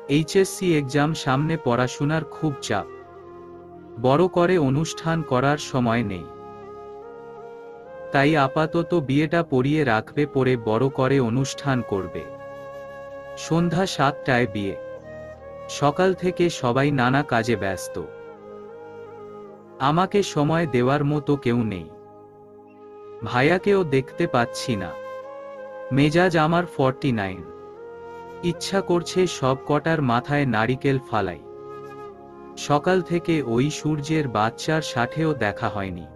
এইচএসসি এক্সাম সামনে, পড়াশোনার খুব চাপ। বড় করে অনুষ্ঠান করার সময় নেই। তাই আপাতত বিয়েটা পড়িয়ে রাখবে, পরে বড় করে অনুষ্ঠান করবে। সন্ধ্যা 7টায় বিয়ে। সকাল থেকে সবাই নানা কাজে ব্যস্ত। আমাকে সময় দেওয়ার মতো কেউ নেই। ভাইয়াকেও দেখতে পাচ্ছি না। মেজাজ আমার 49। ইচ্ছা করছে সব কটার মাথায় নারিকেল ফালাই। সকাল থেকে ওই সূর্যের বাচ্চার সাথেও দেখা হয়নি।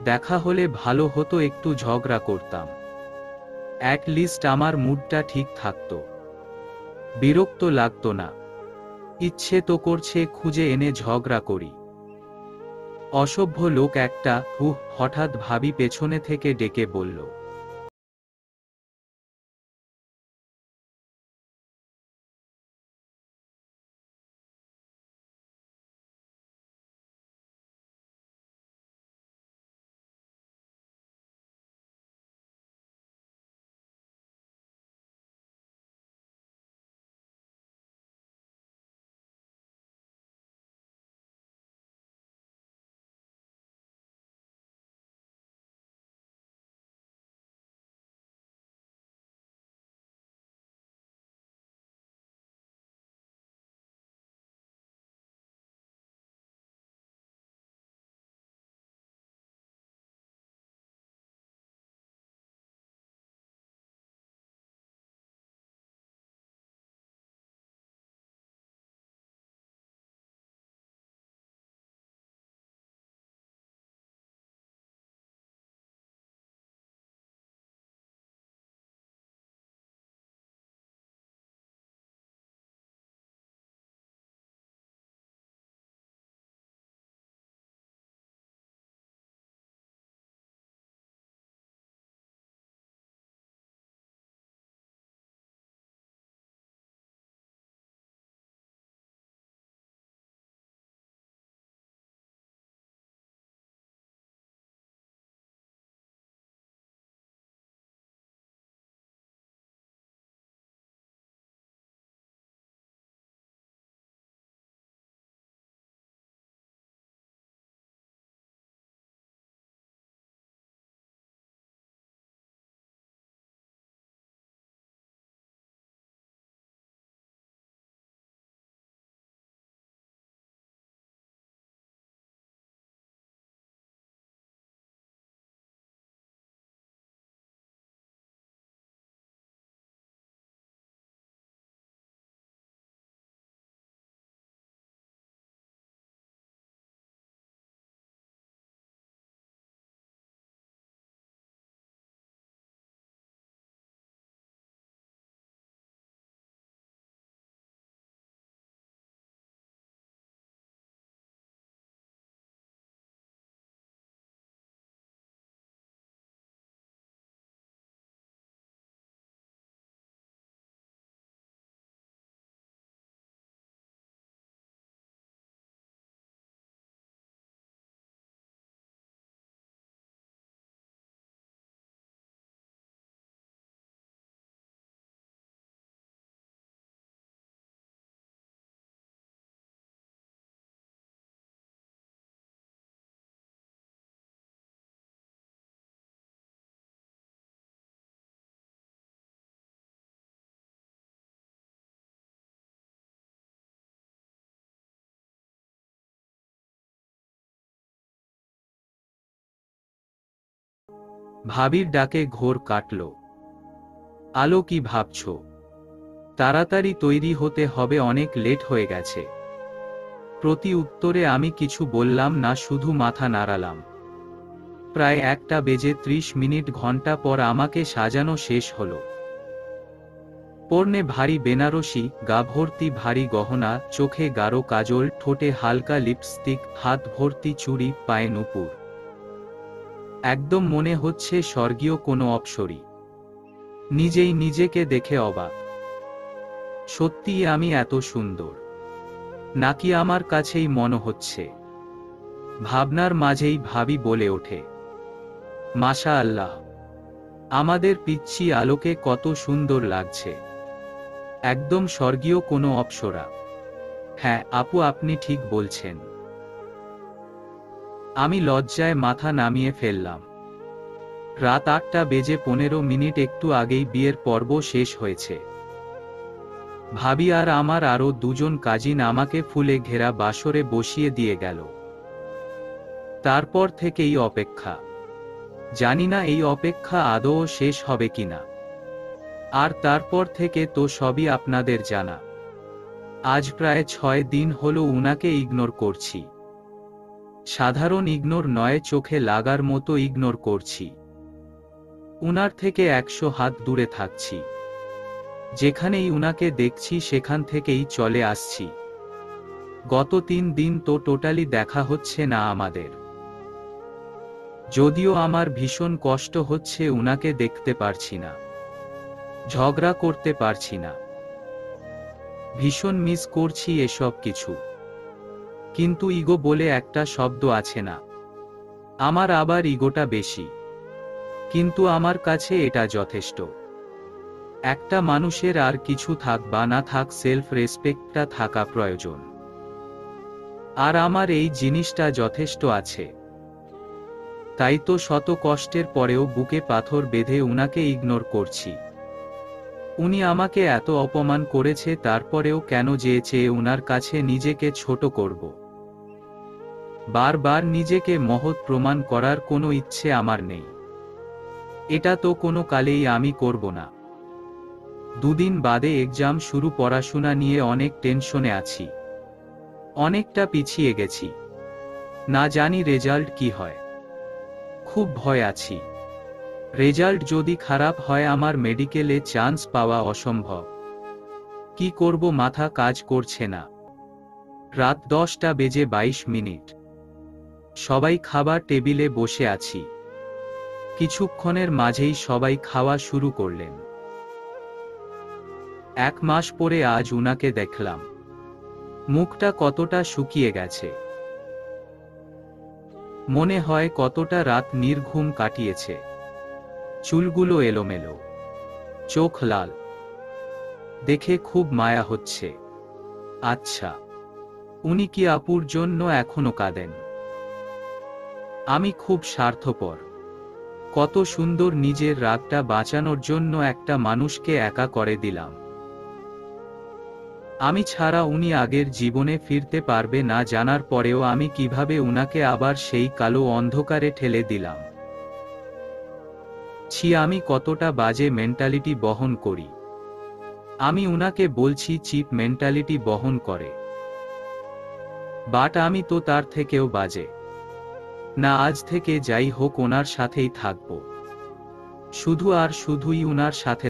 দেখা হলে ভালো হতো, একটু ঝগড়া করতাম। অ্যাট লিস্ট আমার মুডটা ঠিক থাকতো, বিরক্ত লাগতো না। ইচ্ছে তো করছে খুঁজে এনে ঝগড়া করি। অসভ্য লোক একটা। হঠাৎ ভাবি পেছনে থেকে ডেকে বলল, ভাবির ডাকে ঘোর কাটল। আলো, কি ভাবছো? তাড়াতাড়ি তৈরি হতে হবে, অনেক লেট হয়ে গেছে। প্রতি উত্তরে আমি কিছু বললাম না, শুধু মাথা নাড়ালাম। প্রায় 1:30 ঘন্টা পর আমাকে সাজানো শেষ হলো। পরনে ভারী বেনারসি, গা ভর্তি ভারী গহনা, চোখে গাঢ় কাজল, ঠোঁটে হালকা লিপস্টিক, হাত ভর্তি চুড়ি, পায়ে নূপুর। একদম মনে হচ্ছে স্বর্গীয় কোনো অপ্সরী। নিজেই নিজেকে দেখে অবাক। সত্যিই আমি এত সুন্দর, নাকি আমার কাছেই মনে হচ্ছে? ভাবনার মাঝেই ভাবি বলে ওঠে, মাশাআল্লাহ, আমাদের পিচ্চি আলোকে কত সুন্দর লাগছে। একদম স্বর্গীয় কোনো অপ্সরা। হ্যাঁ আপু, আপনি ঠিক বলছেন। আমি লজ্জায় মাথা নামিয়ে ফেললাম। রাত 8:15, একটু আগেই বিয়ের পর্ব শেষ হয়েছে। ভাবি আর আমার আরও দুজন কাজিন আমাকে ফুলে ঘেরা বাসরে বসিয়ে দিয়ে গেল। তারপর থেকেই অপেক্ষা। জানি না এই অপেক্ষা আদৌ শেষ হবে কিনা। আর তারপর থেকে তো সবই আপনাদের জানা। আজ প্রায় 6 দিন হলো উনাকে ইগনোর করছি। সাধারণ ইগনোর নয়, চোখে লাগার মতো ইগনোর করছি। উনার থেকে 100 হাত দূরে থাকছি। যেখানেই উনাকে দেখছি সেখান থেকেই চলে আসছি। গত 3 দিন তো টোটালি দেখা হচ্ছে না আমাদের। যদিও আমার ভীষণ কষ্ট হচ্ছে, উনাকে দেখতে পারছি না, ঝগড়া করতে পারছি না। ভীষণ মিস করছি এসব কিছু। কিন্তু ইগো বলে একটা শব্দ আছে না? আমার আবার ইগোটা বেশি। কিন্তু আমার কাছে এটা যথেষ্ট। একটা মানুষের আর কিছু থাক বা না থাক, সেলফ রেসপেক্টটা থাকা প্রয়োজন। আর আমার এই জিনিসটা যথেষ্ট আছে। তাই তো শত কষ্টের পরেও বুকে পাথর বেঁধে উনাকে ইগনোর করছি। উনি আমাকে এত অপমান করেছে, তারপরেও কেন চেয়ে উনার কাছে নিজেকে ছোট করব? বারবার নিজেকে মহৎ প্রমাণ করার কোনো ইচ্ছে আমার নেই। এটা তো কোনো কালেই আমি করব না। 2 দিন বাদে এক্সাম শুরু, পড়াশোনা নিয়ে অনেক টেনশনে আছি। অনেকটা পিছিয়ে গেছি। না জানি রেজাল্ট কি হয়। খুব ভয় আছি। রেজাল্ট যদি খারাপ হয়, আমার মেডিকেলে চান্স পাওয়া অসম্ভব। কি করব, মাথা কাজ করছে না। রাত 10:22। সবাই খাবার টেবিলে বসে আছি। কিছুক্ষণের মাঝেই সবাই খাওয়া শুরু করলেন। 1 মাস পরে আজ উনাকে দেখলাম। মুখটা কতটা শুকিয়ে গেছে। মনে হয় কতটা রাত নির্ঘুম কাটিয়েছে। চুলগুলো এলোমেলো, চোখ লাল। দেখে খুব মায়া হচ্ছে। আচ্ছা, উনি কি আপুর জন্য এখনো কাঁদেন? আমি খুব স্বার্থপর। কত সুন্দর, নিজের রাগটা বাঁচানোর জন্য একটা মানুষকে একা করে দিলাম। আমি ছাড়া উনি আগের জীবনে ফিরতে পারবে না জানার পরেও আমি কিভাবে উনাকে আবার সেই কালো অন্ধকারে ঠেলে দিলাম। ছি, আমি কতটা বাজে মেন্টালিটি বহন করি। আমি উনাকে বলছি চিপ মেন্টালিটি বহন করে। বাট আমি তো তার থেকেও বাজে। না, আজ থেকে যাই হোক ওনার সাথেই থাকবো। শুধু আর শুধুই উনার সাথে।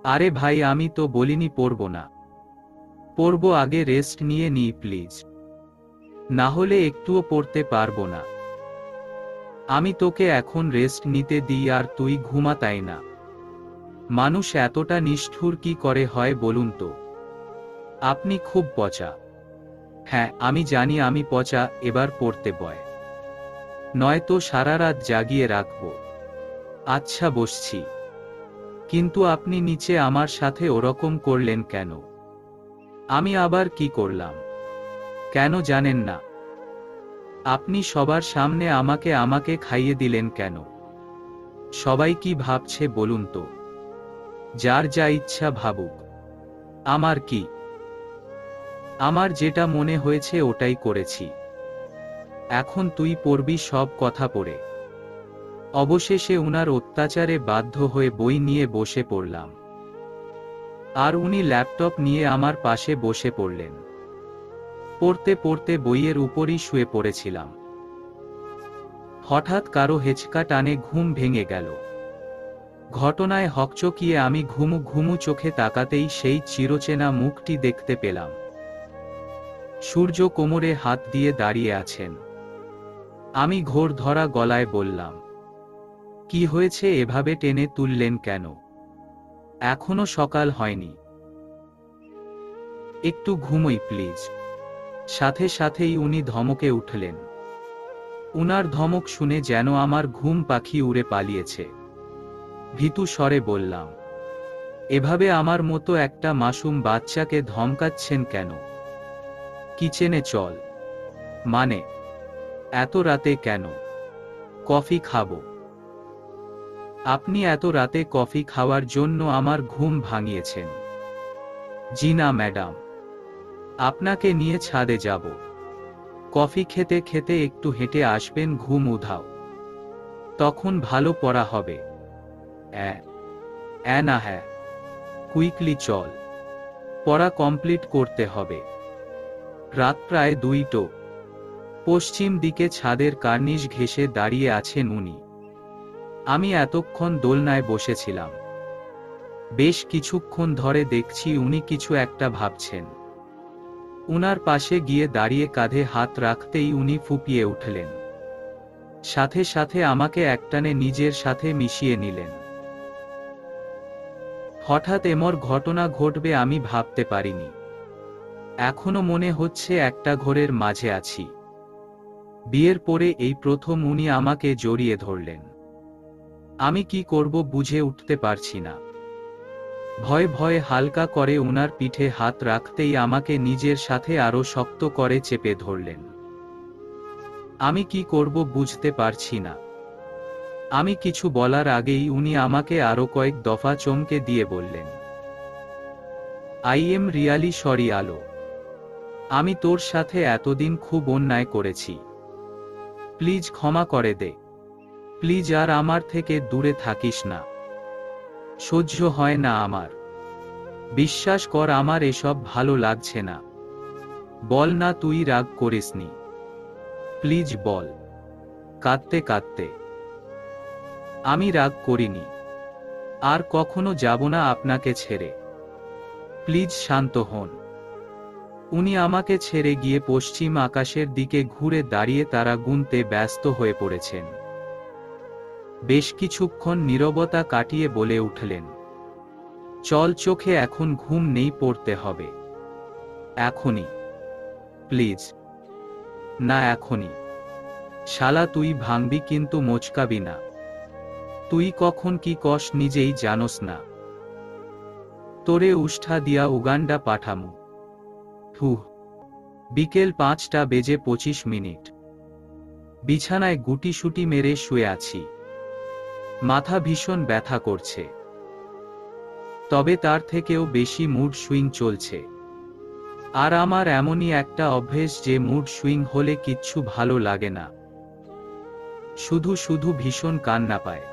আরে ভাই, আমি তো বলিনি পড়ব না। পড়ব, আগে রেস্ট নিয়ে নিই প্লিজ, না হলে একটুও পড়তে পারবো না। আমি তোকে এখন রেস্ট নিতে দিই আর তুই ঘুমা, তাই না? মানুষ এতটা নিষ্ঠুর কি করে হয় বলুন তো? আপনি খুব পচা। হ্যাঁ, আমি জানি আমি পচা, এবার পড়তে বয়, নয়তো সারা রাত জাগিয়ে রাখব। আচ্ছা, বসছি। কিন্তু আপনি নিচে আমার সাথে ওরকম করলেন কেন? আমি আবার কি করলাম? কেন জানেন না? আপনি সবার সামনে আমাকে আমাকে খাইয়ে দিলেন কেন? সবাই কি ভাবছে বলুন তো? যার যা ইচ্ছা ভাবুক, আমার কি? আমার যেটা মনে হয়েছে ওটাই করেছি। এখন তুই পড়বি সব কথা পড়ে। অবশেষে উনার অত্যাচারে বাধ্য হয়ে বই নিয়ে বসে পড়লাম, আর উনি ল্যাপটপ নিয়ে আমার পাশে বসে পড়লেন। পড়তে পড়তে বইয়ের উপরই শুয়ে পড়েছিলাম। হঠাৎ কারো হেঁচকা টানে ঘুম ভেঙে গেল। ঘটনায় হকচকিয়ে আমি ঘুমু ঘুমু চোখে তাকাতেই সেই চিরচেনা মুখটি দেখতে পেলাম। সূর্য কোমরে হাত দিয়ে দাঁড়িয়ে আছেন। আমি ঘোর ধরা গলায় বললাম, কি হয়েছে, এভাবে টেনে তুললেন কেন? এখনো সকাল হয়নি। একটু ঘুমোই প্লিজ। সাথে সাথেই উনি ধমকে উঠলেন। উনার ধমক শুনে যেন আমার ঘুম পাখি উড়ে পালিয়েছে। ভীতু স্বরে বললাম, এভাবে আমার মতো একটা মাসুম বাচ্চাকে ধমকাচ্ছেন কেন? কিচেনে চল। মানে? এত রাতে কেন? কফি খাবো। আপনি এত রাতে কফি খাওয়ার জন্য আমার ঘুম ভাঙিয়েছেন? জি না ম্যাডাম, আপনাকে নিয়ে ছাদে যাব। কফি খেতে খেতে একটু হেঁটে আসবেন, ঘুম উধাও, তখন ভালো পড়া হবে। না হ্যাঁ, কুইকলি চল, পড়া কমপ্লিট করতে হবে। রাত প্রায় 2টো। পশ্চিম দিকে ছাদের কার্নিশ ঘেঁষে দাঁড়িয়ে আছেন উনি। আমি এতক্ষণ দোলনায় বসেছিলাম। বেশ কিছুক্ষণ ধরে দেখছি উনি কিছু একটা ভাবছেন। উনার পাশে গিয়ে দাঁড়িয়ে কাঁধে হাত রাখতেই উনি ফুঁপিয়ে উঠলেন। সাথে সাথে আমাকে একটানে নিজের সাথে মিশিয়ে নিলেন। হঠাৎ এমর ঘটনা ঘটবে আমি ভাবতে পারিনি। এখনো মনে হচ্ছে একটা ঘোরের মাঝে আছি। বিয়ের পরে এই প্রথম উনি আমাকে জড়িয়ে ধরলেন। আমি কি করব বুঝে উঠতে পারছি না। ভয়ে ভয়ে হালকা করে উনার পিঠে হাত রাখতেই আমাকে নিজের সাথে আরো শক্ত করে চেপে ধরলেন। আমি কি করব বুঝতে পারছি না। আমি কিছু বলার আগেই উনি আমাকে আরো কয়েক দফা চমকে দিয়ে বললেন, আই এম রিয়ালি সরি আলো। আমি তোর সাথে এতদিন খুব অন্যায় করেছি। প্লিজ ক্ষমা করে দে। প্লিজ আর আমার থেকে দূরে থাকিস না। সহ্য হয় না আমার। বিশ্বাস কর, আমার এসব ভালো লাগছে না। বল না তুই রাগ করিসনি। প্লিজ বল। কাঁদতে কাঁদতে, আমি রাগ করিনি। আর কখনো যাব না আপনাকে ছেড়ে। প্লিজ শান্ত হন। উনি আমাকে ছেড়ে গিয়ে পশ্চিম আকাশের দিকে ঘুরে দাঁড়িয়ে তারা গুনতে ব্যস্ত হয়ে পড়েছেন। বেশ কিছুক্ষণ নীরবতা কাটিয়ে বলে উঠলেন, চল, চোখে এখন ঘুম নেই, পড়তে হবে এখনই। প্লিজ। না এখনই। শালা তুই ভাঙবি কিন্তু মোচকাবি না। তুই কখন কি কস নিজেই জানোস না। তোরে উষ্ঠা দিয়া উগান্ডা পাঠামু। হুহ। বিকেল 5:25। বিছানায় গুটিসুটি মেরে শুয়ে আছি। মাথা ভীষণ ব্যথা করছে। তবে তার থেকেও বেশি মুড সুইং চলছে। আর আমার এমনই একটা অভ্যেস যে মুড সুইং হলে কিচ্ছু ভালো লাগে না, শুধু শুধু ভীষণ কান্না পায়।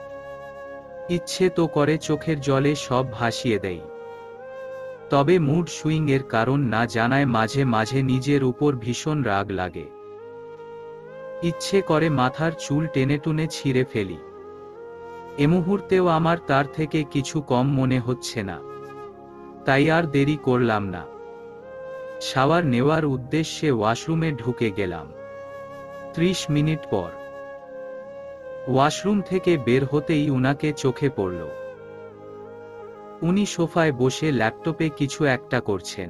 ইচ্ছে তো করে চোখের জলে সব ভাসিয়ে দেই। তবে মুড সুইং এর কারণ না জানায় মাঝে মাঝে নিজের উপর ভীষণ রাগ লাগে। ইচ্ছে করে মাথার চুল টেনে টুনে ছিঁড়ে ফেলি। এ মুহূর্তেও আমার তার থেকে কিছু কম মনে হচ্ছে না। তাই আর দেরি করলাম না। শাওয়ার নেওয়ার উদ্দেশ্যে ওয়াশরুমে ঢুকে গেলাম। 30 মিনিট পর ওয়াশরুম থেকে বের হতেই উনাকে চোখে পড়ল। উনি সোফায় বসে ল্যাপটপে কিছু একটা করছেন।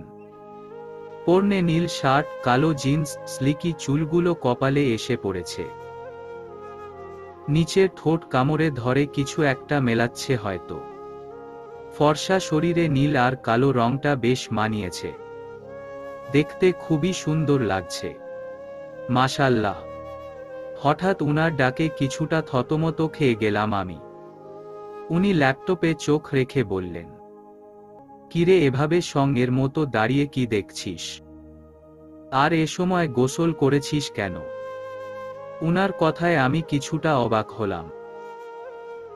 পরনে নীল শার্ট, কালো জিন্স, স্লিকি চুলগুলো কপালে এসে পড়েছে। নিচের ঠোঁট কামড়ে ধরে কিছু একটা মেলাচ্ছে হয়তো। ফর্সা শরীরে নীল আর কালো রংটা বেশ মানিয়েছে। দেখতে খুবই সুন্দর লাগছে। মাশাআল্লাহ। হঠাৎ উনার ডাকে কিছুটা থতমত খেয়ে গেলাম আমি। উনি ল্যাপটপে চোখ রেখে বললেন, কিরে এভাবে সঙ্গের মতো দাঁড়িয়ে কি দেখছিস? আর এ সময় গোসল করেছিস কেন? উনার কথায় আমি কিছুটা অবাক হলাম।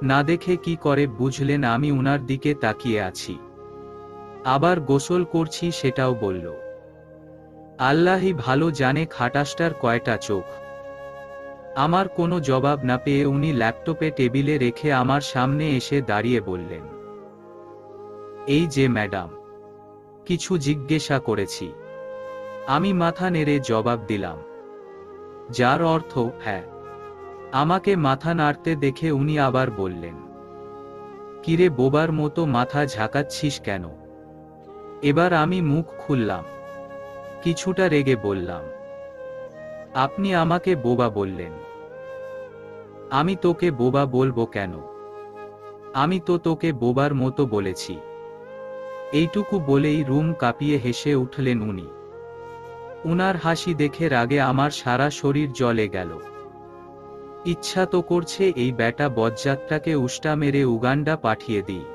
না দেখে কি করে বুঝলেন আমি উনার দিকে তাকিয়ে আছি? আবার গোসল করছি সেটাও বলল। আল্লাহই ভালো জানে খাটাসটার কয়টা চোখ। আমার কোনো জবাব না পেয়ে উনি ল্যাপটপে টেবিলে রেখে আমার সামনে এসে দাঁড়িয়ে বললেন, এই যে ম্যাডাম, কিছু জিজ্ঞাসা করেছি। আমি মাথা নেড়ে জবাব দিলাম, যার অর্থ হ্যাঁ। আমাকে মাথা নাড়তে দেখে উনি আবার বললেন, কিরে বোবার মতো মাথা ঝাঁকাচ্ছিস কেন? এবার আমি মুখ খুললাম। কিছুটা রেগে বললাম, আপনি আমাকে বোবা বললেন। আমি তোকে বোবা বলবো কেন? আমি তো তোকে বোবার মতো বলেছি। এইটুকু বলেই রুম কাঁপিয়ে হেসে উঠলেন উনি। উনার হাসি দেখে রাগে আমার সারা শরীর জ্বলে গেল। ইচ্ছা তো করছে এই ব্যাটা বজ্জাতটাকে উষ্টা মেরে উগান্ডা পাঠিয়ে দিই।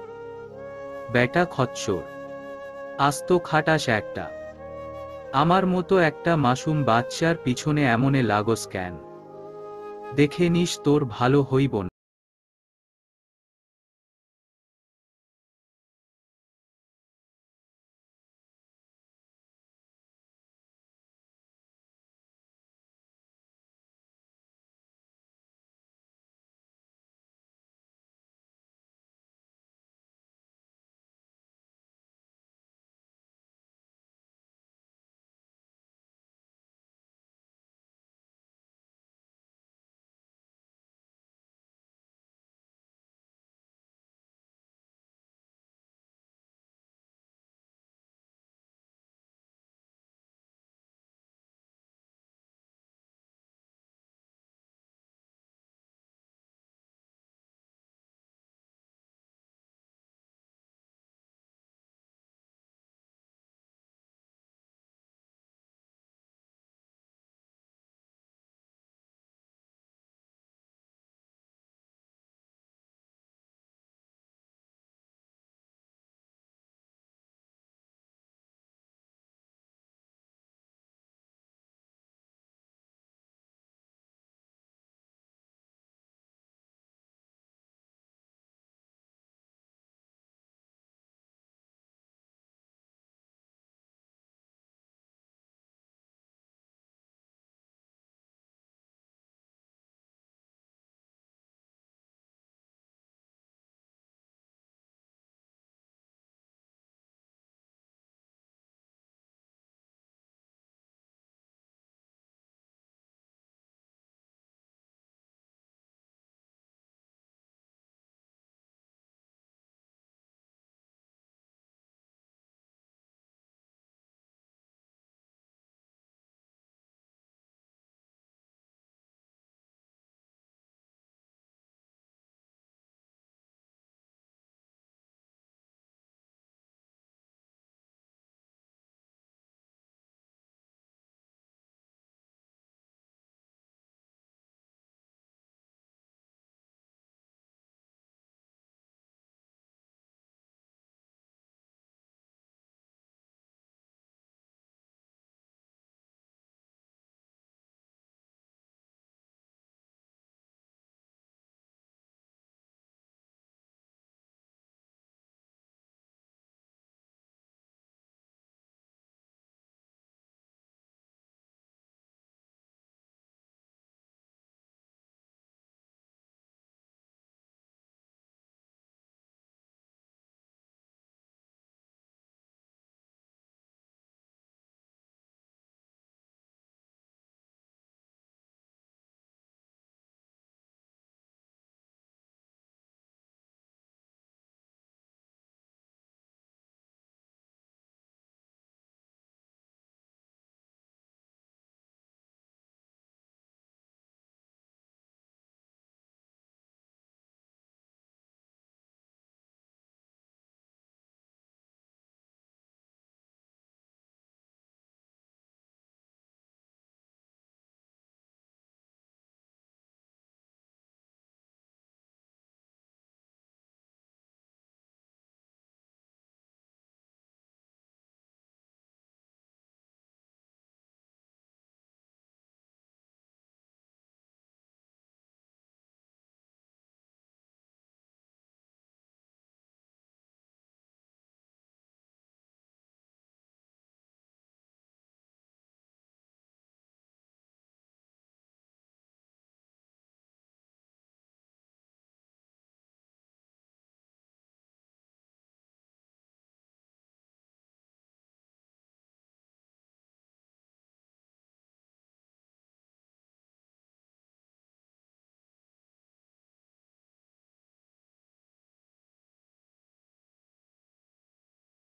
ব্যাটা খচ্চর, আস্ত খাটাস একটা। আমার মতো একটা মাসুম বাচ্চার পিছনে এমনে লাগোস কেন? দেখে নিস তোর ভালো হইব না।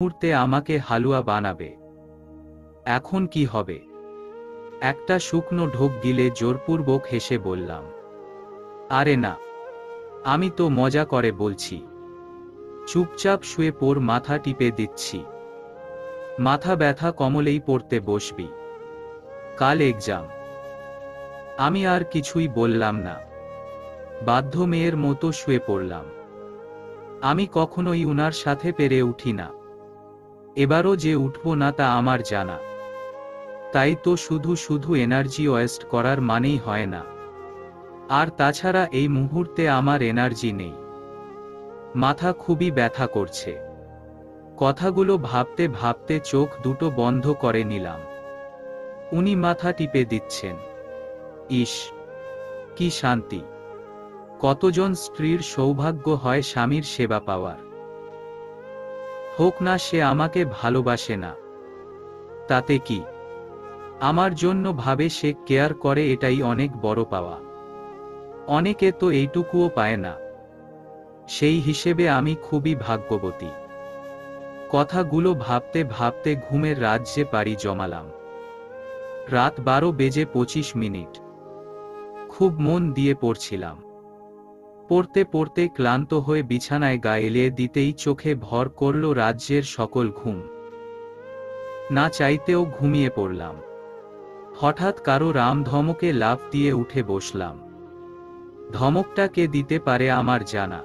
মুহূর্তে আমাকে হালুয়া বানাবে। এখন কি হবে? একটা শুকনো ঢোক গিলে জোরপূর্বক হেসে বললাম, আরে না, আমি তো মজা করে বলছি। চুপচাপ শুয়ে পড়, মাথা টিপে দিচ্ছি। মাথা ব্যথা কমলেই পড়তে বসবি, কাল এক্সাম। আমি আর কিছুই বললাম না, বাধ্য মেয়ের মতো শুয়ে পড়লাম। আমি কখনোই উনার সাথে পেরে উঠি না, এবারও যে উঠব না তা আমার জানা। তাই তো শুধু শুধু এনার্জি ওয়েস্ট করার মানেই হয় না। আর তাছাড়া এই মুহূর্তে আমার এনার্জি নেই। মাথা খুবই ব্যথা করছে। কথাগুলো ভাবতে ভাবতে চোখ দুটো বন্ধ করে নিলাম। উনি মাথা টিপে দিচ্ছেন। ইস, কি শান্তি! কতজন স্ত্রীর সৌভাগ্য হয় স্বামীর সেবা পাওয়ার। হোক না সে আমাকে ভালোবাসে না, তাতে কি? আমার জন্য ভাবে, সে কেয়ার করে, এটাই অনেক বড় পাওয়া। অনেকে তো এইটুকুও পায় না। সেই হিসেবে আমি খুবই ভাগ্যবতী। কথাগুলো ভাবতে ভাবতে ঘুমের রাজ্যে পাড়ি জমালাম। রাত 12:25। খুব মন দিয়ে পড়ছিলাম। পড়তে পড়তে ক্লান্ত হয়ে বিছানায় গা এলিয়ে দিতেই চোখে ভর করল রাজ্যের সকল ঘুম। না চাইতেও ঘুমিয়ে পড়লাম। হঠাৎ কারো রাম ধমকে লাফ দিয়ে উঠে বসলাম। ধমকটা কে দিতে পারে আমার জানা,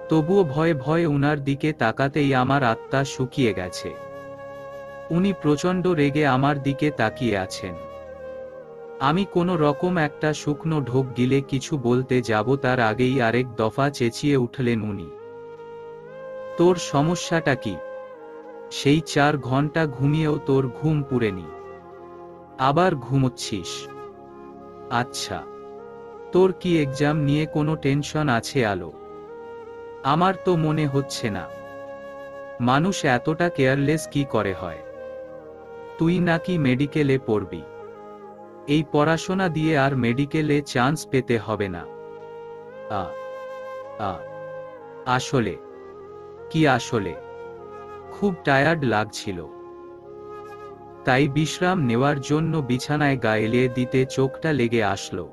তবুও ভয়ে ভয়ে উনার দিকে তাকাতেই আমার আত্মা শুকিয়ে গেছে। উনি প্রচণ্ড রেগে আমার দিকে তাকিয়ে আছেন। আমি কোনো রকম একটা শুকনো ঢোক গিলে কিছু বলতে যাব তার আগেই আরেক দফা চেঁচিয়ে উঠলেন উনি, তোর সমস্যাটা কি? সেই 4 ঘন্টা ঘুমিয়েও তোর ঘুম পুড়েনি, আবার ঘুমোচ্ছিস? আচ্ছা, তোর কি এক্সাম নিয়ে কোনো টেনশন আছে আলো? আমার তো মনে হচ্ছে না। মানুষ এতটা কেয়ারলেস কি করে হয়? তুই নাকি মেডিকেলে পড়বি? এই পড়াশোনা দিয়ে আর মেডিকেলে চান্স পেতে হবে না। আ আ আসলে কি? আসলে খুব টায়ার্ড লাগছিল, তাই বিশ্রাম নেওয়ার জন্য বিছানায় গা এলিয়ে দিতে চোখটা লেগে আসলো।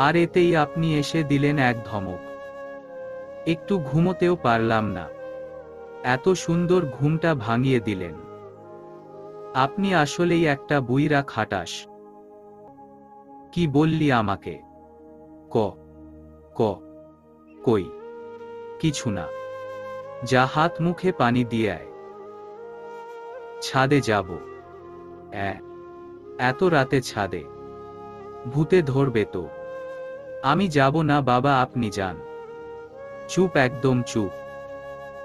আর এতেই আপনি এসে দিলেন এক ধমক। একটু ঘুমোতেও পারলাম না, এত সুন্দর ঘুমটা ভাঙিয়ে দিলেন। আপনি আসলেই একটা বুইড়া খাটাস। কি বললি আমাকে? ক ক কই কিছু না। যা, হাত মুখে পানি দিয়ে আয়। ছাদে যাব। এত রাতে ছাদে? ভূতে ধরবে তো। আমি যাব না বাবা, আপনি যান। চুপ, একদম চুপ।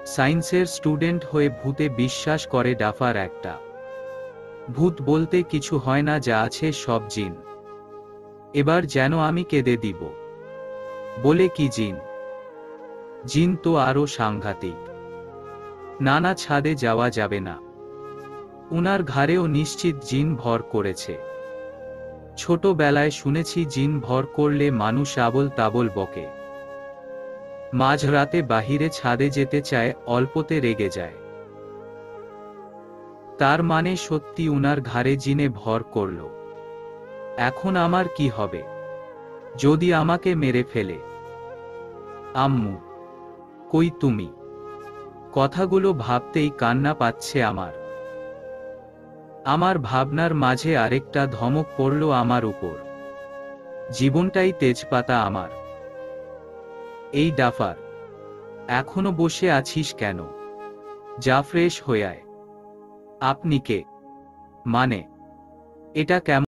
সায়েন্সের স্টুডেন্ট হয়ে ভূতে বিশ্বাস করে ডাফার একটা। ভূত বলতে কিছু হয় না, যা আছে সব জিন। এবার যেন আমি কেঁদে দিব। বলে কি জিন? জিন তো আরো সাংঘাতিক। না না, ছাদে যাওয়া যাবে না। উনার ঘাড়েও নিশ্চিত জিন ভর করেছে। ছোটবেলায় শুনেছি জিন ভর করলে মানুষ আবোল তাবোল বকে। মাঝরাতে বাহিরে ছাদে যেতে চায়, অল্পতে রেগে যায়। তার মানে সত্যি উনার ঘাড়ে জিনে ভর করল। এখন আমার কি হবে যদি আমাকে মেরে ফেলে? আম্মু, কই তুমি? কথাগুলো ভাবতেই কান্না পাচ্ছে আমার। আমার ভাবনার মাঝে আরেকটা ধমক পড়ল আমার উপর। জীবনটাই তেজপাতা আমার। এই ডাফার, এখনো বসে আছিস কেন? যা, ফ্রেশ হয়ে আয়। আপনি কে? মানে, এটা কেমন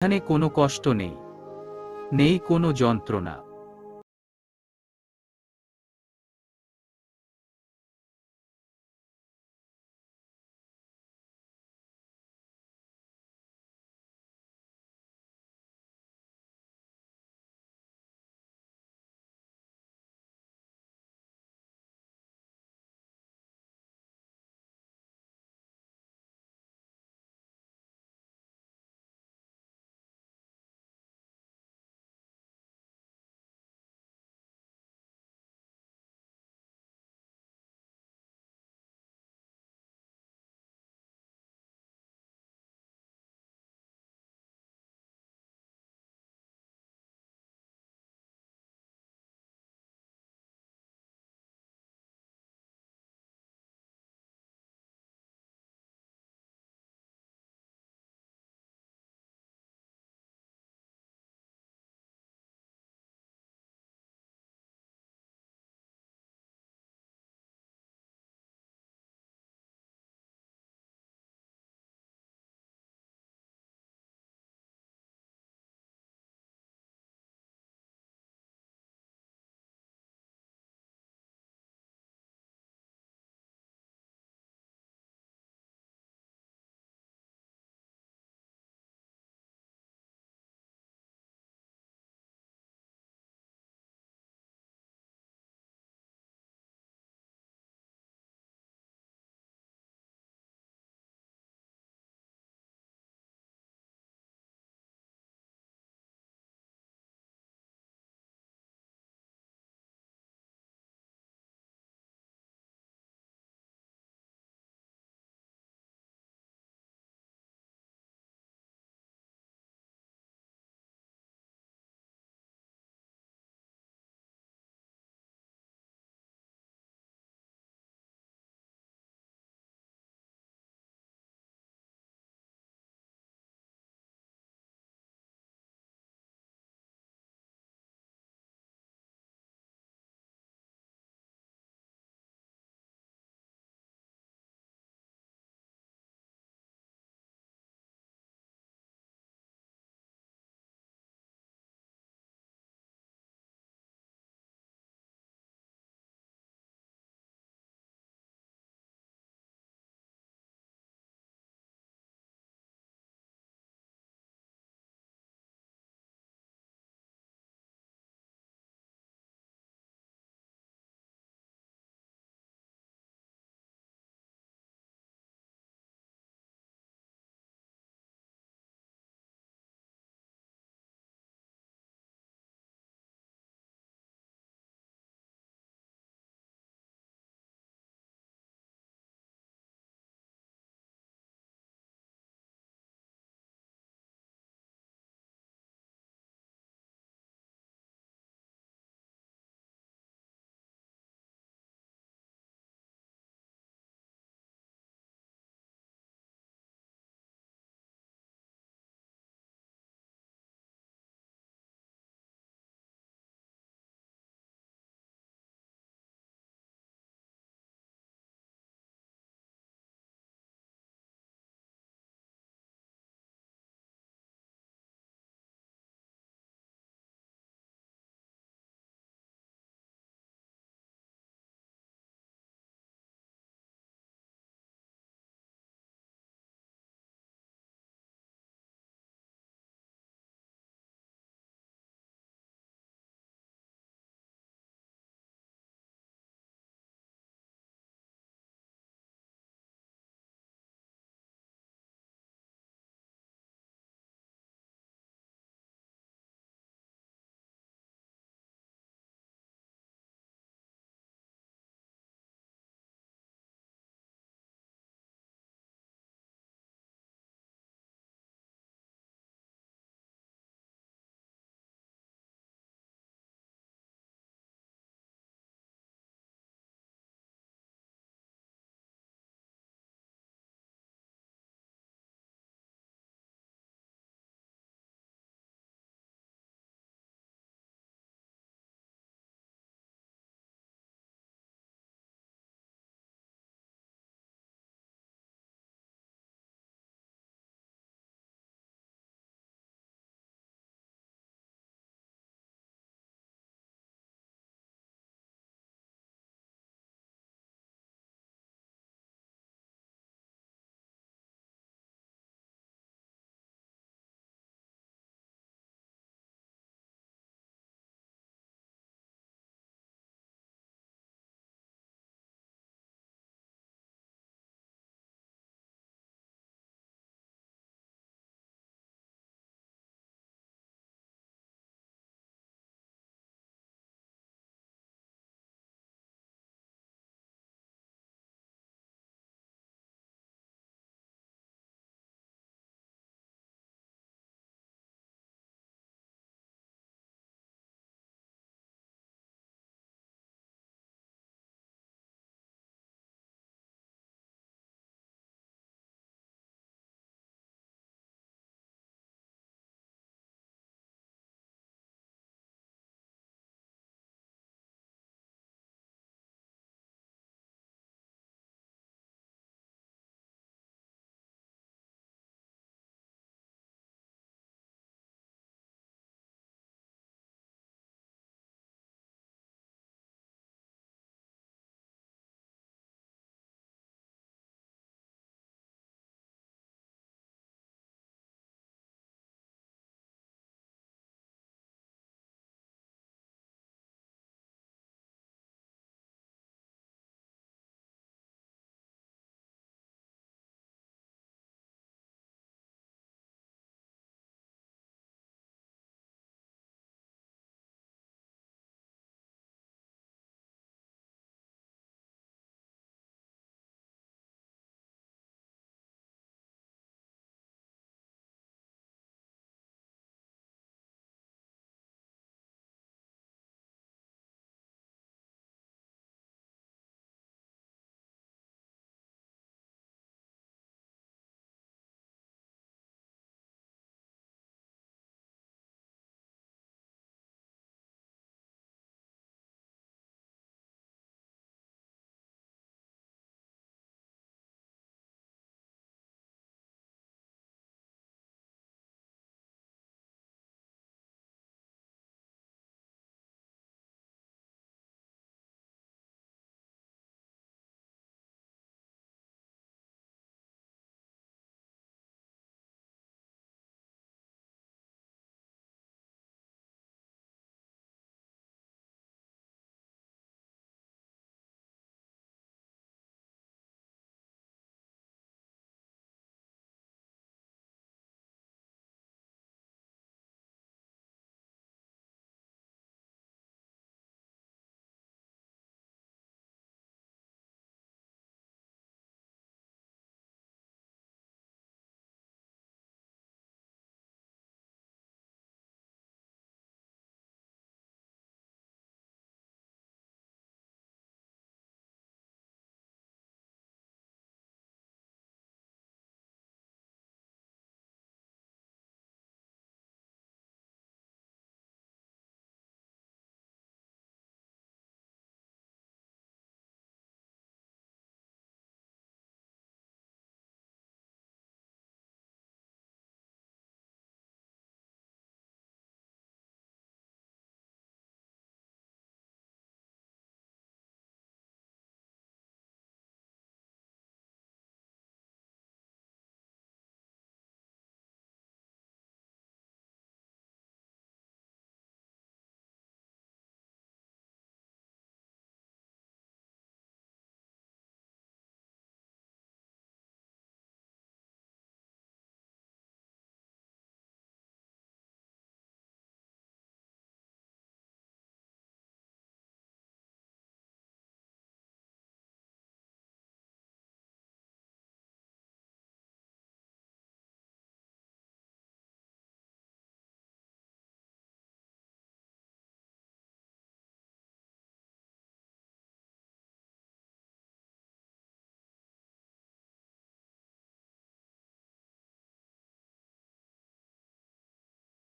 এখানে কোনো কষ্ট নেই, নেই কোনো যন্ত্রণা।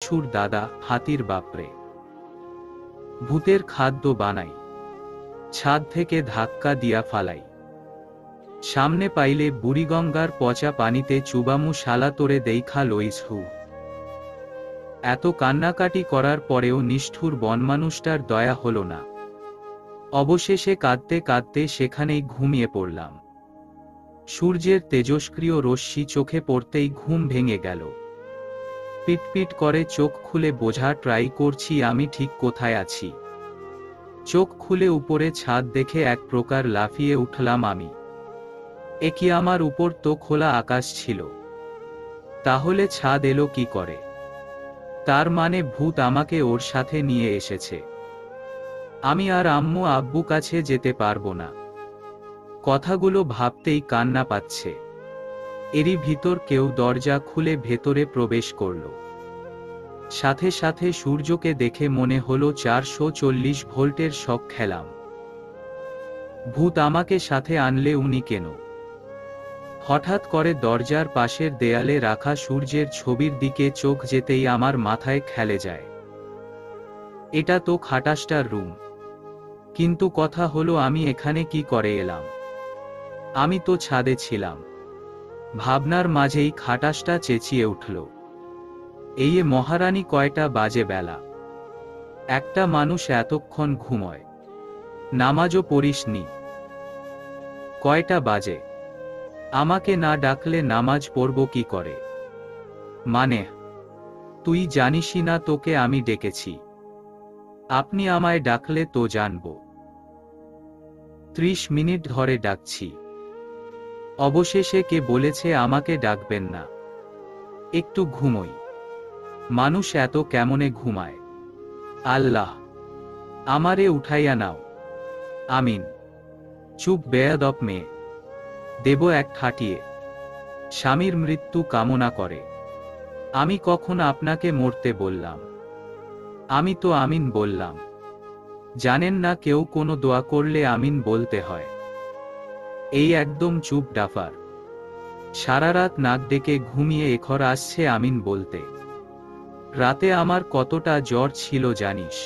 নিষ্ঠুর দাদা, হাতির বাপরে। ভূতের খাদ্য বানাই, ছাদ থেকে ধাক্কা দিয়া ফালাই। সামনে পাইলে বুড়িগঙ্গার পচা পানিতে চুবামু শালা তোরে দেইখা লইস হু। এত কান্নাকাটি করার পরেও নিষ্ঠুর বনমানুষটার দয়া হল না। অবশেষে কাঁদতে কাঁদতে সেখানেই ঘুমিয়ে পড়লাম। সূর্যের তেজস্ক্রিয় রশ্মি চোখে পড়তেই ঘুম ভেঙে গেল। পিটপিট করে চোখ খুলে বোঝা ট্রাই করছি আমি ঠিক কোথায় আছি। চোখ খুলে উপরে ছাদ দেখে এক প্রকার লাফিয়ে উঠলাম আমি। এ কি, আমার উপর তো খোলা আকাশ ছিল, তাহলে ছাদ এলো কি করে? তার মানে ভূত আমাকে ওর সাথে নিয়ে এসেছে। আমি আর আম্মু আব্বু কাছে যেতে পারবো না। কথাগুলো ভাবতেই কান্না পাচ্ছে। এরই ভিতর কেউ দরজা খুলে ভেতরে প্রবেশ করল। সাথে সাথে সূর্যকে দেখে মনে হলো 440 ভোল্টের শক খেলাম। ভূত আমাকে সাথে আনলে উনি কেন? হঠাৎ করে দরজার পাশের দেয়ালে রাখা সূর্যের ছবির দিকে চোখ যেতেই আমার মাথায় খেলে যায়। এটা তো খাটাসটার রুম। কিন্তু কথা হলো আমি এখানে কি করে এলাম? আমি তো ছাদে ছিলাম। ভাবনার মাঝেই খাটাসটা চেঁচিয়ে উঠল, এই মহারানী, কয়টা বাজে বেলা? একটা মানুষ এতক্ষণ ঘুমোয়? নামাজও পড়িসনি? কয়টা বাজে? আমাকে না ডাকলে নামাজ পড়ব কি করে? মানে তুই জানিসই না তোকে আমি ডেকেছি? আপনি আমায় ডাকলে তো জানব। 30 মিনিট ধরে ডাকছি। অবশেষে কে বলেছে আমাকে ডাকবেন না? একটু ঘুমোই। মানুষ এত কেমনে ঘুমায়? আল্লাহ, আমারে উঠাইয়া নাও। আমিন। চুপ বেয়াদব মেয়ে, দেব এক ঠাটিয়ে। স্বামীর মৃত্যু কামনা করে। আমি কখন আপনাকে মরতে বললাম? আমি তো আমিন বললাম। জানেন না কেউ কোনো দোয়া করলে আমিন বলতে হয়? এই একদম চুপ ডাফার। সারা রাত নাক ডেকে ঘুমিয়ে এখর আসছে আমিন বলতে। রাতে আমার কতটা জ্বর ছিল জানিস?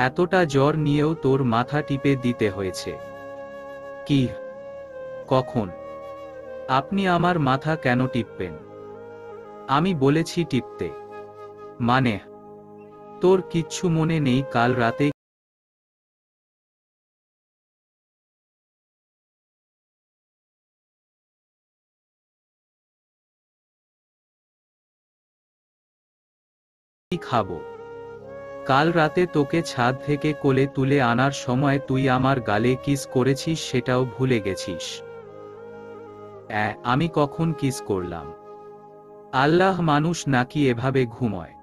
এতটা জ্বর নিয়েও তোর মাথা টিপে দিতে হয়েছে। কি? কখন? আপনি আমার মাথা কেন টিপবেন? আমি বলেছি টিপতে। মানে তোর কিচ্ছু মনে নেই কাল রাতে কি খাবো? কাল রাতে তোকে ছাদ থেকে কোলে তুলে আনার সময় তুই আমার গালে কিস করেছিস সেটাও ভুলে গেছিস? আমি কখন কিস করলাম? আল্লাহ, মানুষ নাকি এভাবে ঘুমোয়?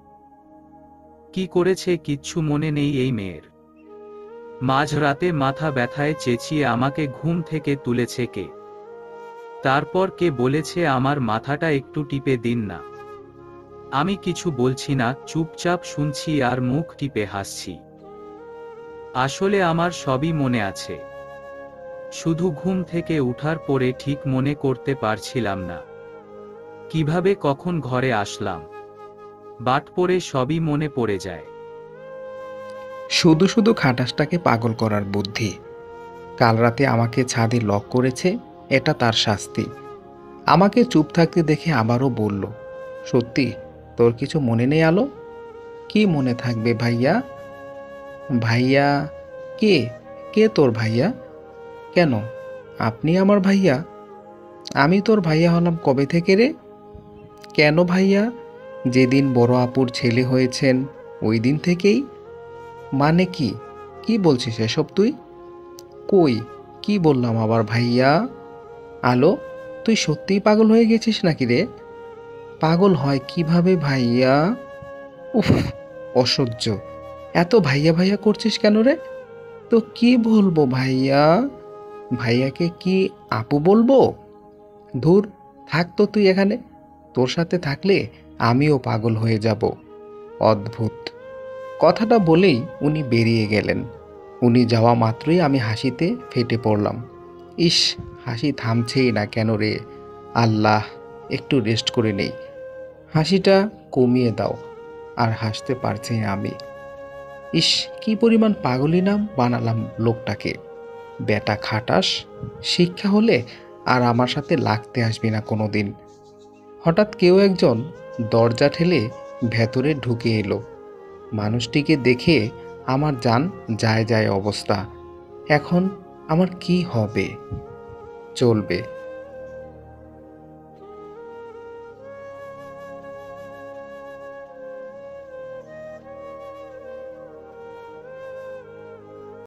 কি করেছে কিচ্ছু মনে নেই এই মেয়ের? মাঝরাতে মাথা ব্যথায় চেঁচিয়ে আমাকে ঘুম থেকে তুলেছে কে? তারপর কে বলেছে আমার মাথাটা একটু টিপে দিন না? আমি কিছু বলছি না, চুপচাপ শুনছি আর মুখ টিপে হাসছি। আসলে আমার সবই মনে আছে, শুধু ঘুম থেকে উঠার পরে ঠিক মনে করতে পারছিলাম না কিভাবে কখন ঘরে আসলাম। বাট পরে সবই মনে পড়ে যায়। শুধু শুধু খাটাসটাকে পাগল করার বুদ্ধি। কাল রাতে আমাকে ছাদে লক করেছে, এটা তার শাস্তি। আমাকে চুপ থাকতে দেখে আবারও বলল, সত্যি তোর কিছু মনে নেই আলো? কি মনে থাকবে ভাইয়া? ভাইয়া? কে? কে তোর ভাইয়া? কেন, আপনি আমার ভাইয়া? আমি তোর ভাইয়া হলাম কবে থেকে রে? কেন ভাইয়া? যেদিন বড় আপুর ছেলে হয়েছেন ওই দিন থেকেই। মানে কি? কি বলছিস এসব তুই? কই, কি বললাম আবার ভাইয়া? আলো, তুই সত্যিই পাগল হয়ে গেছিস নাকি রে? পাগল হয় কিভাবে ভাইয়া? উফ, অসহ্য। এত ভাইয়া ভাইয়া করছিস কেন রে? তো কি বলবো ভাইয়া? ভাইয়াকে কি আপু বলবো? ধুর, থাক তো তুই এখানে। তোর সাথে থাকলে আমিও পাগল হয়ে যাব। অদ্ভুত। কথাটা বলেই উনি বেরিয়ে গেলেন। উনি যাওয়া মাত্রই আমি হাসিতে ফেটে পড়লাম। ইস, হাসি থামছেই না কেন রে? আল্লাহ, একটু রেস্ট করে নেই। হাসিটা কমিয়ে দাও। আর হাসতে পারছি না আমি। ইস, কি পরিমাণ পাগলি নাম বানালাম লোকটাকে। বেটা খাটাস, শিক্ষা হলে আর আমার সাথে লাগতে আসবি না কোনোদিন। হঠাৎ কেউ একজন দরজা ঠেলে ভেতরে ঢুকে এলো। মানুষটিকে দেখে আমার জান যায় যায় অবস্থা। এখন আমার কি হবে? চলবে।